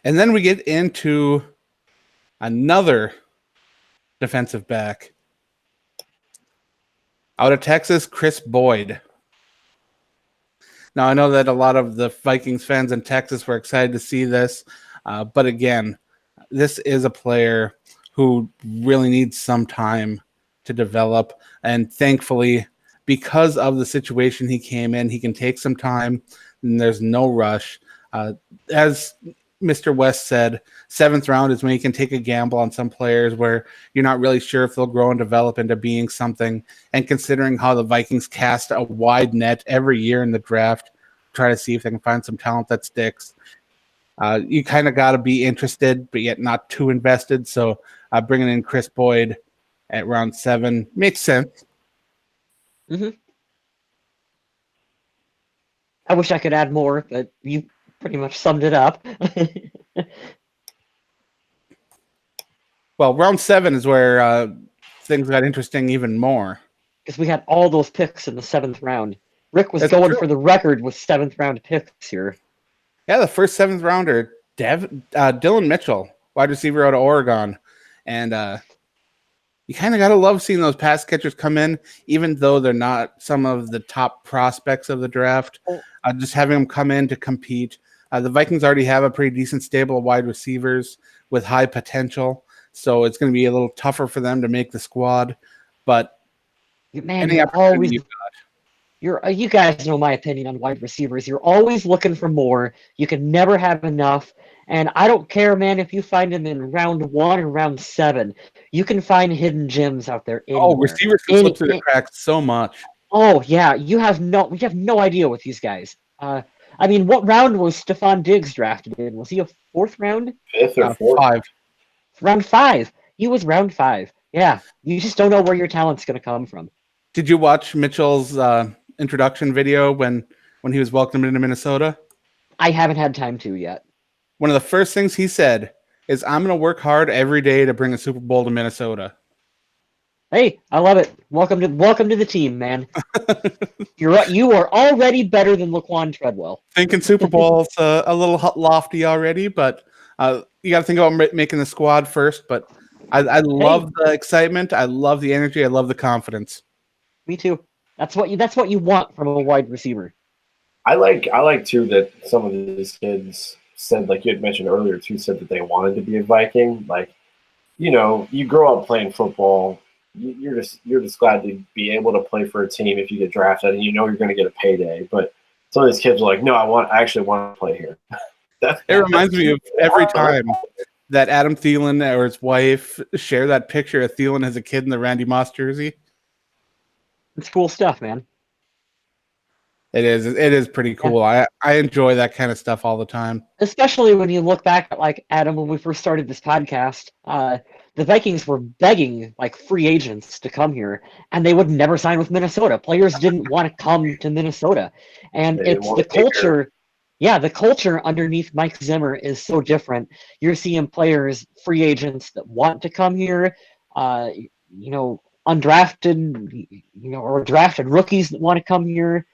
And then we get into another defensive back. Out of Texas, Chris Boyd. Now, I know that a lot of the Vikings fans in Texas were excited to see this. But again, this is a player who really needs some time to develop. And thankfully, because of the situation he came in, he can take some time and there's no rush. As Mr. West said, 7th round is when you can take a gamble on some players where you're not really sure if they'll grow and develop into being something. And considering how the Vikings cast a wide net every year in the draft, try to see if they can find some talent that sticks. You kind of got to be interested, but yet not too invested. So bringing in Chris Boyd at round 7 makes sense. Mm-hmm. I wish I could add more, but you pretty much summed it up. Well, round 7 is where things got interesting even more. Because we had all those picks in the 7th round. Rick was going for the record with 7th round picks here. Yeah, the first 7th rounder, Dylan Mitchell, wide receiver out of Oregon. And you kind of got to love seeing those pass catchers come in, even though they're not some of the top prospects of the draft. Just having them come in to compete. The Vikings already have a pretty decent stable of wide receivers with high potential, so it's going to be a little tougher for them to make the squad. But man, you guys know my opinion on wide receivers. You're always looking for more. You can never have enough. And I don't care, man, if you find them in round 1 or round 7. You can find hidden gems out there anywhere. Oh, receivers can slip through the cracks so much. Oh, yeah. You have no idea with these guys. I mean, what round was Stephon Diggs drafted in? Was he a 4th round? 5th or 4th? 5. Round 5. He was round 5. Yeah. You just don't know where your talent's going to come from. Did you watch Mitchell's introduction video when he was welcomed into Minnesota? I haven't had time to yet. One of the first things he said is, I'm going to work hard every day to bring a Super Bowl to Minnesota. Hey, I love it. Welcome to the team, man. You are already better than Laquan Treadwell. Thinking Super Bowl's a little lofty already, but you got to think about making the squad first. But I love the excitement. I love the energy. I love the confidence. Me too. That's what you want from a wide receiver. I like too that some of these kids said, like you had mentioned earlier too, said that they wanted to be a Viking. Like, you grow up playing football. You're just glad to be able to play for a team if you get drafted, and you're going to get a payday. But some of these kids are like, no, I actually want to play here. It reminds me of every time that Adam Thielen or his wife share that picture of Thielen as a kid in the Randy Moss jersey. It's cool stuff, man. It is pretty cool. Yeah. I enjoy that kind of stuff all the time. Especially when you look back at, like, Adam, when we first started this podcast, the Vikings were begging, like, free agents to come here, and they would never sign with Minnesota. Players didn't want to come to Minnesota. And it's the culture. Yeah, the culture underneath Mike Zimmer is so different. You're seeing players, free agents that want to come here, undrafted, or drafted rookies that want to come here,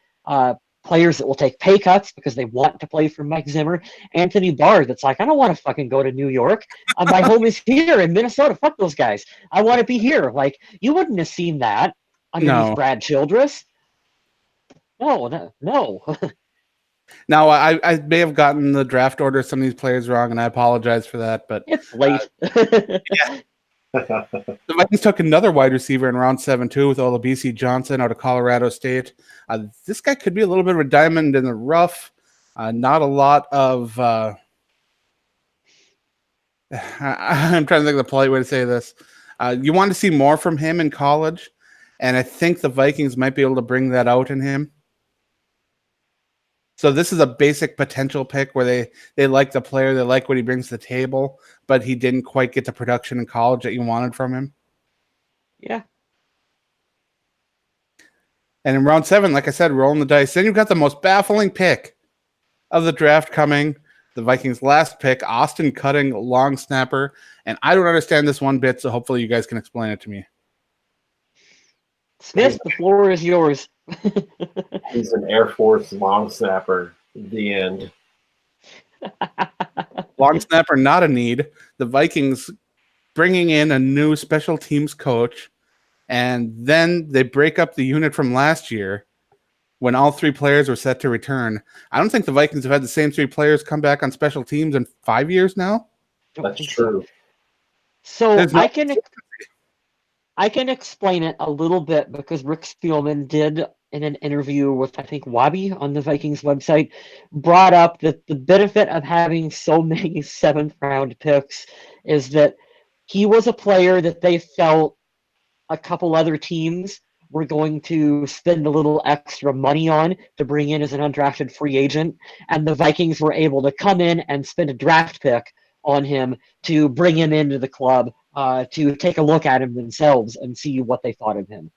players that will take pay cuts because they want to play for Mike Zimmer. Anthony Barr, that's like, I don't want to fucking go to New York. My home is here in Minnesota. Fuck those guys. I want to be here. Like, you wouldn't have seen that underneath Brad Childress. No. Now, I may have gotten the draft order of some of these players wrong, and I apologize for that. But it's late. The Vikings took another wide receiver in round 7 too, with Olabisi Johnson out of Colorado State. This guy could be a little bit of a diamond in the rough. Not a lot of. I'm trying to think of the polite way to say this. You want to see more from him in college, and I think the Vikings might be able to bring that out in him. So this is a basic potential pick where they like the player, they like what he brings to the table, but he didn't quite get the production in college that you wanted from him. Yeah. And in round 7, like I said, rolling the dice. Then you've got the most baffling pick of the draft coming. The Vikings' last pick, Austin Cutting, long snapper. And I don't understand this one bit, so hopefully you guys can explain it to me. Smith, the floor is yours. He's an Air Force long snapper. The end. Long snapper, not a need. The Vikings bringing in a new special teams coach, and then they break up the unit from last year when all 3 players were set to return. I don't think the Vikings have had the same 3 players come back on special teams in 5 years now. That's true. So I can explain it a little bit because Rick Spielman did, in an interview with, I think, Wabi on the Vikings website, brought up that the benefit of having so many 7th-round picks is that he was a player that they felt a couple other teams were going to spend a little extra money on to bring in as an undrafted free agent, and the Vikings were able to come in and spend a draft pick on him to bring him into the club, to take a look at him themselves and see what they thought of him.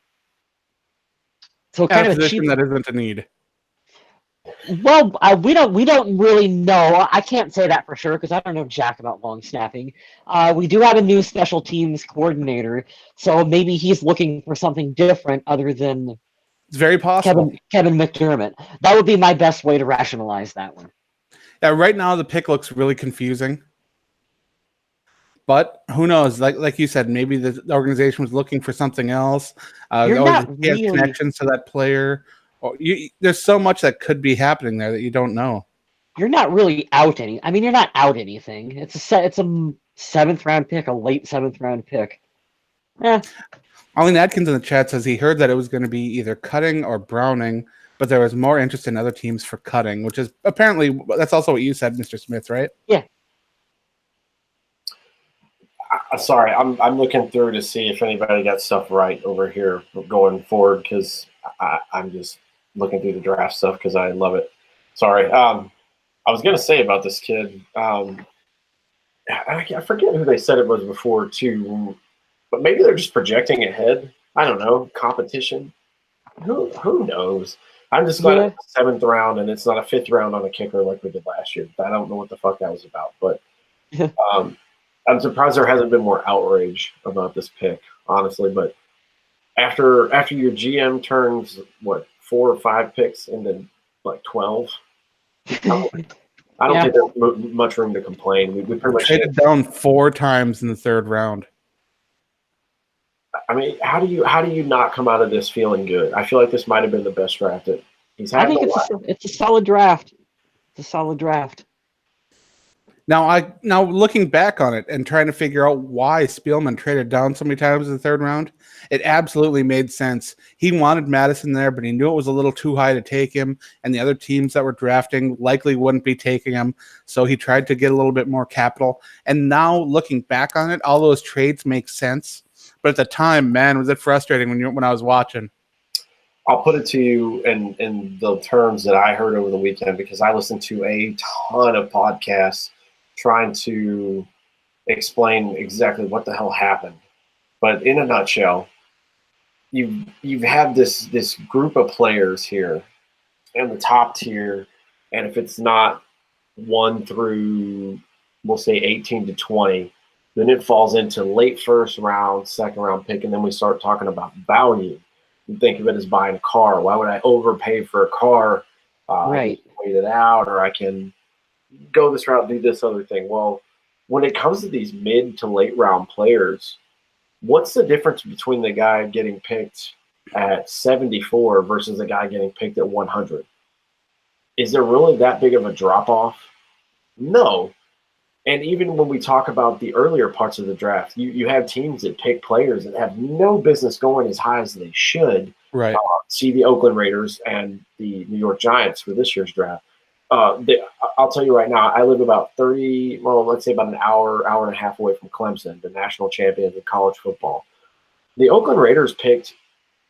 So kind of a position that isn't a need. Well, we don't really know. I can't say that for sure because I don't know jack about long snapping. We do have a new special teams coordinator, so maybe he's looking for something different other than it's very possible. Kevin McDermott. That would be my best way to rationalize that one. Yeah, right now the pick looks really confusing. But who knows? Like you said, maybe the organization was looking for something else. You're not he has really connections to that player. There's so much that could be happening there that you don't know. You're not really out any. I mean, you're not out anything. It's a 7th-round pick, a late 7th-round pick. Arlene Atkins in the chat says he heard that it was going to be either Cutting or Browning, but there was more interest in other teams for Cutting, which is apparently that's also what you said, Mr. Smith, right? Yeah. Sorry, I'm looking through to see if anybody got stuff right over here going forward because I'm just looking through the draft stuff because I love it. Sorry. I was going to say about this kid. I forget who they said it was before too, but maybe they're just projecting ahead. I don't know. Competition. Who knows? I'm just glad it's the 7th round and it's not a 5th round on a kicker like we did last year. I don't know what the fuck that was about, but I'm surprised there hasn't been more outrage about this pick, honestly. But after your GM turns 4 or 5 picks into like 12, I don't think there's much room to complain. We pretty much traded down 4 times in the 3rd round. I mean, how do you not come out of this feeling good? I feel like this might have been the best drafted I think it's a solid draft. It's a solid draft. Now looking back on it and trying to figure out why Spielman traded down so many times in the third round, it absolutely made sense. He wanted Mattison there, but he knew it was a little too high to take him, and the other teams that were drafting likely wouldn't be taking him. So he tried to get a little bit more capital. And now looking back on it, all those trades make sense. But at the time, man, was it frustrating when I was watching. I'll put it to you in the terms that I heard over the weekend, because I listened to a ton of podcasts trying to explain exactly what the hell happened. But in a nutshell, you've had this group of players here in the top tier, and if it's not 1 through, we'll say 18 to 20, then it falls into late first round, second round pick, and then we start talking about value. You think of it as buying a car. Why would I overpay for a car? Right. I can wait it out, or I can go this route, do this other thing. Well, when it comes to these mid to late round players, what's the difference between the guy getting picked at 74 versus the guy getting picked at 100? Is there really that big of a drop off? No. And even when we talk about the earlier parts of the draft, you have teams that pick players that have no business going as high as they should. Right. See the Oakland Raiders and the New York Giants for this year's draft. I'll tell you right now, I live about let's say about an hour and a half away from Clemson, the national champions of college football. The Oakland Raiders picked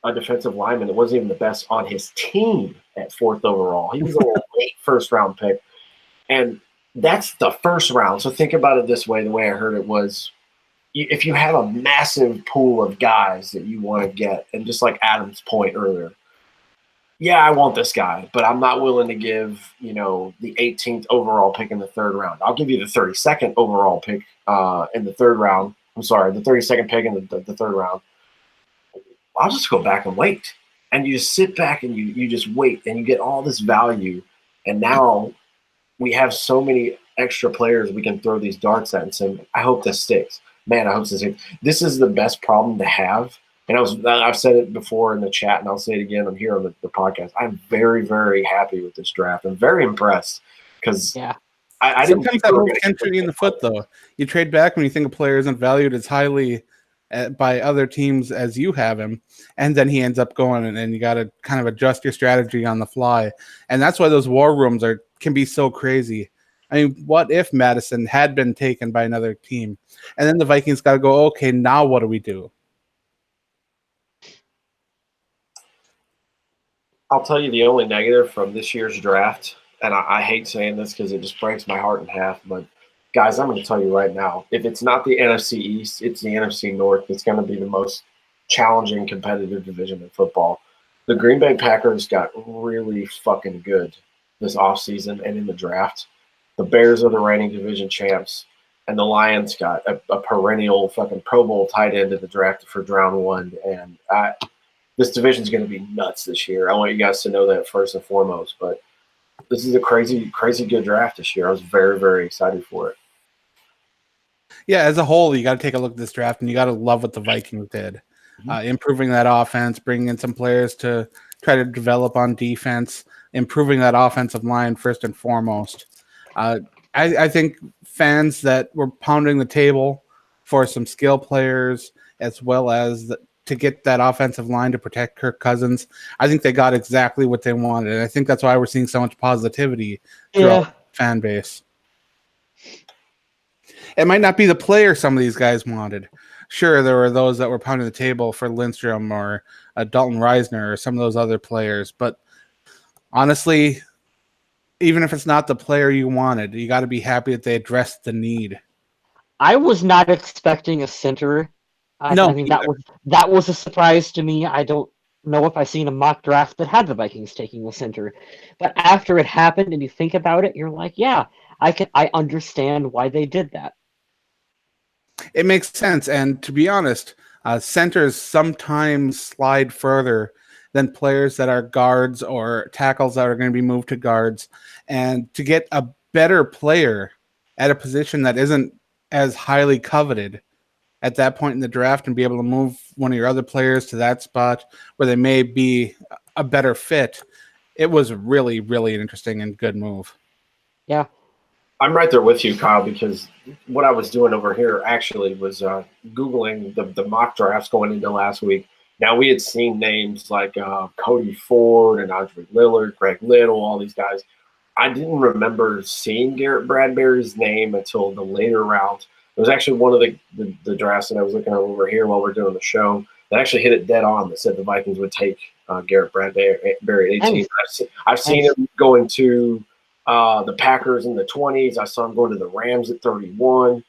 a defensive lineman that wasn't even the best on his team at 4th overall. He was a late first-round pick, and that's the first round. So think about it this way. The way I heard it was, if you have a massive pool of guys that you want to get, and just like Adam's point earlier, yeah, I want this guy, but I'm not willing to give, the 18th overall pick in the 3rd round. I'll give you the 32nd overall pick in the 3rd round. I'm sorry, the 32nd pick in the 3rd round. I'll just go back and wait. And you just sit back and you just wait, and you get all this value. And now we have so many extra players we can throw these darts at and say, I hope this sticks. Man, I hope this sticks. This is the best problem to have. And I've said it before in the chat, and I'll say it again. I'm here on the podcast. I'm very, very happy with this draft. I'm very impressed because I didn't think that will enter you in the foot, though. You trade back when you think a player isn't valued as highly by other teams as you have him, and then he ends up going, and you got to kind of adjust your strategy on the fly. And that's why those war rooms can be so crazy. I mean, what if Mattison had been taken by another team, and then the Vikings got to go, okay, now what do we do? I'll tell you the only negative from this year's draft, and I hate saying this because it just breaks my heart in half, but guys, I'm going to tell you right now, if it's not the NFC East, it's the NFC North. It's going to be the most challenging competitive division in football. The Green Bay Packers got really fucking good this offseason and in the draft. The Bears are the reigning division champs, and the Lions got a perennial fucking Pro Bowl tight end in the draft for round 1, and this division is going to be nuts this year. I want you guys to know that first and foremost. But this is a crazy, crazy good draft this year. I was very, very excited for it. Yeah, as a whole, you got to take a look at this draft, and you got to love what the Vikings did. Improving that offense, bringing in some players to try to develop on defense, improving that offensive line first and foremost. I think fans that were pounding the table for some skill players as well as to get that offensive line to protect Kirk Cousins, I think they got exactly what they wanted. And I think that's why we're seeing so much positivity throughout the fan base. It might not be the player some of these guys wanted. Sure, there were those that were pounding the table for Lindstrom or Dalton Reisner or some of those other players. But honestly, even if it's not the player you wanted, you got to be happy that they addressed the need. I was not expecting a center. I mean, that was a surprise to me. I don't know if I've seen a mock draft that had the Vikings taking a center. But after it happened and you think about it, you're like, yeah, I understand why they did that. It makes sense. And to be honest, centers sometimes slide further than players that are guards or tackles that are going to be moved to guards. And to get a better player at a position that isn't as highly coveted at that point in the draft and be able to move one of your other players to that spot where they may be a better fit, it was really, really an interesting and good move. Yeah. I'm right there with you, Kyle, because what I was doing over here actually was Googling the mock drafts going into last week. Now, we had seen names like Cody Ford and Andre Lillard, Greg Little, all these guys. I didn't remember seeing Garrett Bradbury's name until the later rounds. It was actually one of the drafts that I was looking at over here while we're doing the show that actually hit it dead on that said the Vikings would take Garrett Bradbury at 18. I've seen him going to the Packers in the 20s. I saw him going to the Rams at 31.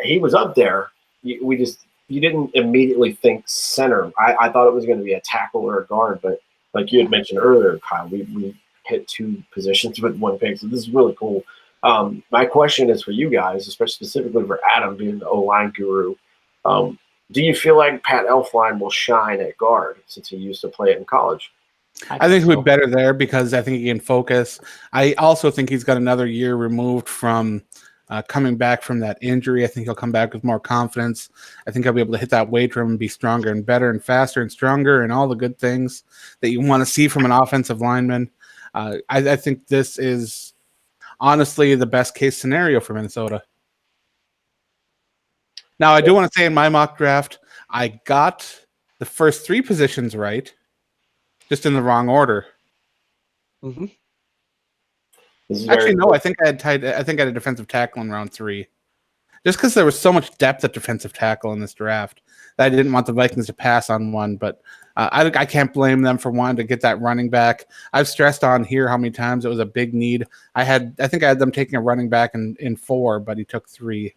He was up there. You didn't immediately think center. I thought it was going to be a tackle or a guard, but like you had mentioned earlier, Kyle, we hit two positions with one pick. So this is really cool. My question is for you guys, especially specifically for Adam being the O-line guru. Do you feel like Pat Elflein will shine at guard since he used to play it in college? I think he'll be better there because I think he can focus. I also think he's got another year removed from coming back from that injury. I think he'll come back with more confidence. I think he'll be able to hit that weight room and be stronger and better and faster and stronger and all the good things that you want to see from an offensive lineman. I think this is honestly the best case scenario for Minnesota. Now, I do want to say in my mock draft, I got the first three positions right, just in the wrong order. Mm-hmm. Actually, no, I think I had a defensive tackle in round 3. Just because there was so much depth at defensive tackle in this draft that I didn't want the Vikings to pass on one, but I can't blame them for wanting to get that running back. I've stressed on here how many times it was a big need. I think I had them taking a running back in 4, but he took 3.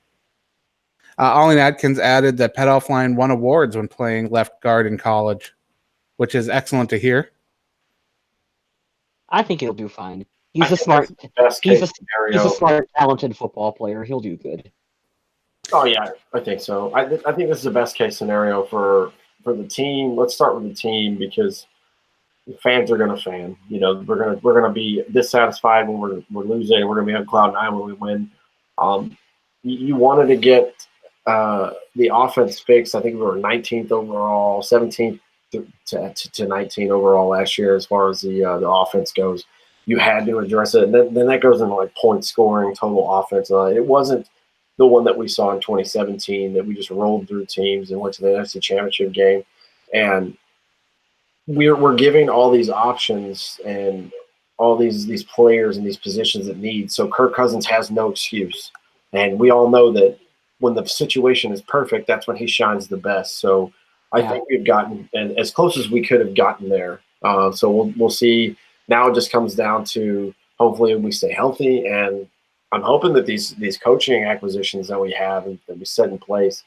Ollie Adkins added that Pat Elflein won awards when playing left guard in college, which is excellent to hear. I think he'll do fine. He's a smart, talented football player. He'll do good. Oh yeah, I think so. I think this is the best case scenario for the team. Let's start with the team because fans are going to fan. You know, we're gonna be dissatisfied when we're losing. We're going to be on cloud 9 when we win. You wanted to get the offense fixed. I think we were 19th overall, 17th to 19 overall last year as far as the offense goes. You had to address it, and then that goes into like point scoring, total offense. It wasn't the one that we saw in 2017 that we just rolled through teams and went to the NFC Championship game, and we're giving all these options and all these players and these positions that need. So Kirk Cousins has no excuse, and we all know that when the situation is perfect, that's when he shines the best. So I think we've gotten and as close as we could have gotten there. So we'll see. Now it just comes down to hopefully we stay healthy, and I'm hoping that these coaching acquisitions that we have and that we set in place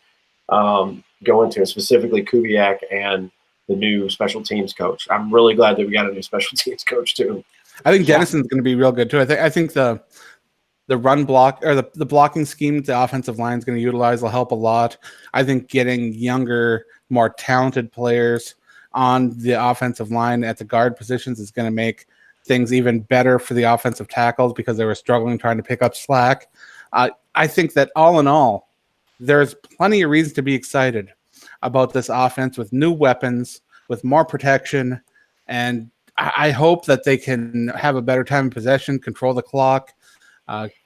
go into it, specifically Kubiak and the new special teams coach. I'm really glad that we got a new special teams coach too. I think Dennison's going to be real good too. I think the run block or the blocking scheme the offensive line is going to utilize will help a lot. I think getting younger, more talented players on the offensive line at the guard positions is going to make things even better for the offensive tackles because they were struggling trying to pick up slack. I think that all in all, there's plenty of reasons to be excited about this offense with new weapons, with more protection, and I hope that they can have a better time in possession, control the clock,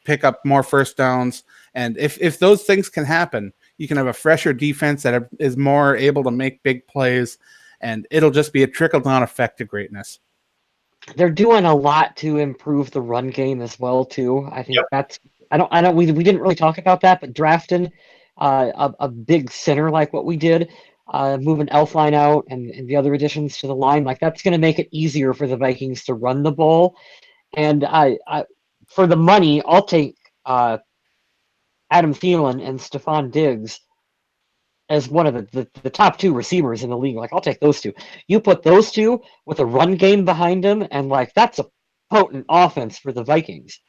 pick up more first downs. And if those things can happen, you can have a fresher defense that is more able to make big plays, and it'll just be a trickle-down effect to greatness. They're doing a lot to improve the run game as well, too. I think that's we didn't really talk about that, but drafting a big center like what we did, moving Elflein out and the other additions to the line, like that's going to make it easier for the Vikings to run the ball. And I for the money, I'll take Adam Thielen and Stephon Diggs as one of the top 2 receivers in the league. Like, I'll take those 2. You put those 2 with a run game behind them, and like that's a potent offense for the Vikings.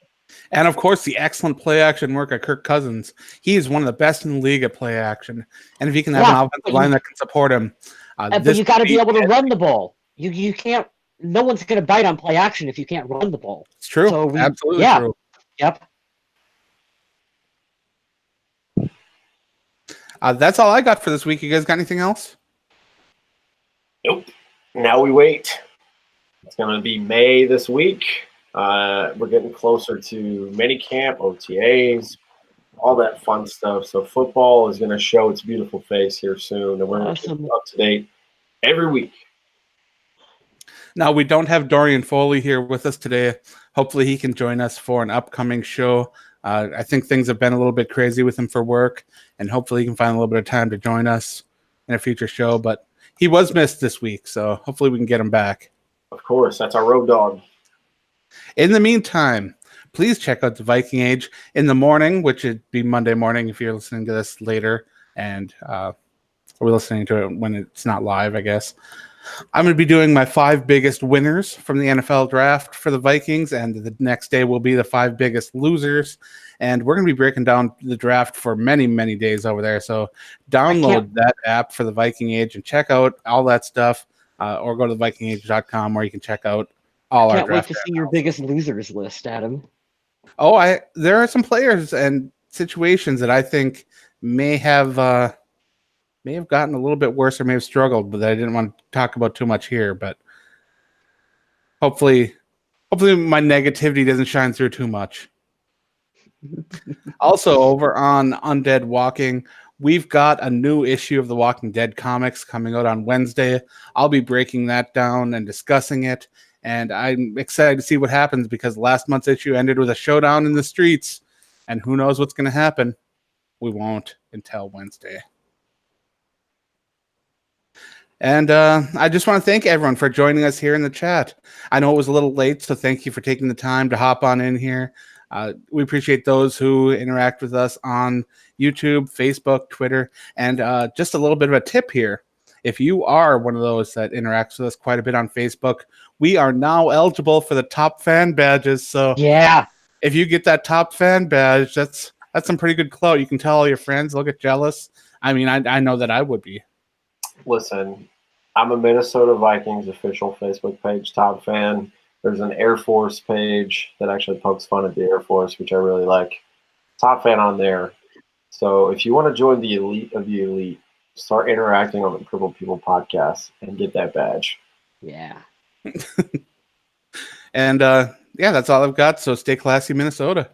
And of course, the excellent play action work of Kirk Cousins. He is one of the best in the league at play action. And if he can have an offensive line that can support him, but you got to be able to run the ball. You can't. No one's going to bite on play action if you can't run the ball. It's true. So absolutely true. Yep. That's all I got for this week. You guys got anything else? Nope. Now we wait. It's going to be May this week. We're getting closer to minicamp, OTAs, all that fun stuff. So football is going to show its beautiful face here soon, and we're going to keep you up to date every week. Now, we don't have Dorian Foley here with us today. Hopefully he can join us for an upcoming show. I think things have been a little bit crazy with him for work, and hopefully he can find a little bit of time to join us in a future show. But he was missed this week, so hopefully we can get him back. Of course, that's our road dog. In the meantime, please check out the Viking Age in the morning, which would be Monday morning if you're listening to this later, and we're listening to it when it's not live, I guess. I'm going to be doing my 5 biggest winners from the NFL draft for the Vikings, and the next day will be the 5 biggest losers. And we're going to be breaking down the draft for many, many days over there. So download that app for the Viking Age and check out all that stuff, or go to vikingage.com where you can check out all our draft. I can't wait to see your biggest losers list, Adam. Oh, there are some players and situations that I think may have gotten a little bit worse or may have struggled, but I didn't want to talk about too much here. But hopefully my negativity doesn't shine through too much. Also, over on Undead Walking, we've got a new issue of the Walking Dead comics coming out on Wednesday. I'll be breaking that down and discussing it, and I'm excited to see what happens because last month's issue ended with a showdown in the streets, and who knows what's going to happen. We won't until Wednesday. And I just want to thank everyone for joining us here in the chat. I know it was a little late, so thank you for taking the time to hop on in here. We appreciate those who interact with us on YouTube, Facebook, Twitter, and just a little bit of a tip here. If you are one of those that interacts with us quite a bit on Facebook, we are now eligible for the top fan badges. So yeah, if you get that top fan badge, that's some pretty good clout. You can tell all your friends, they'll get jealous. I mean, I know that I would be. Listen, I'm a Minnesota Vikings official Facebook page top fan. There's an Air Force page that actually pokes fun at the Air Force, which I really like. Top fan on there. So if you want to join the elite of the elite, start interacting on the Purple People podcast and get that badge. Yeah. And yeah, that's all I've got. So stay classy, Minnesota.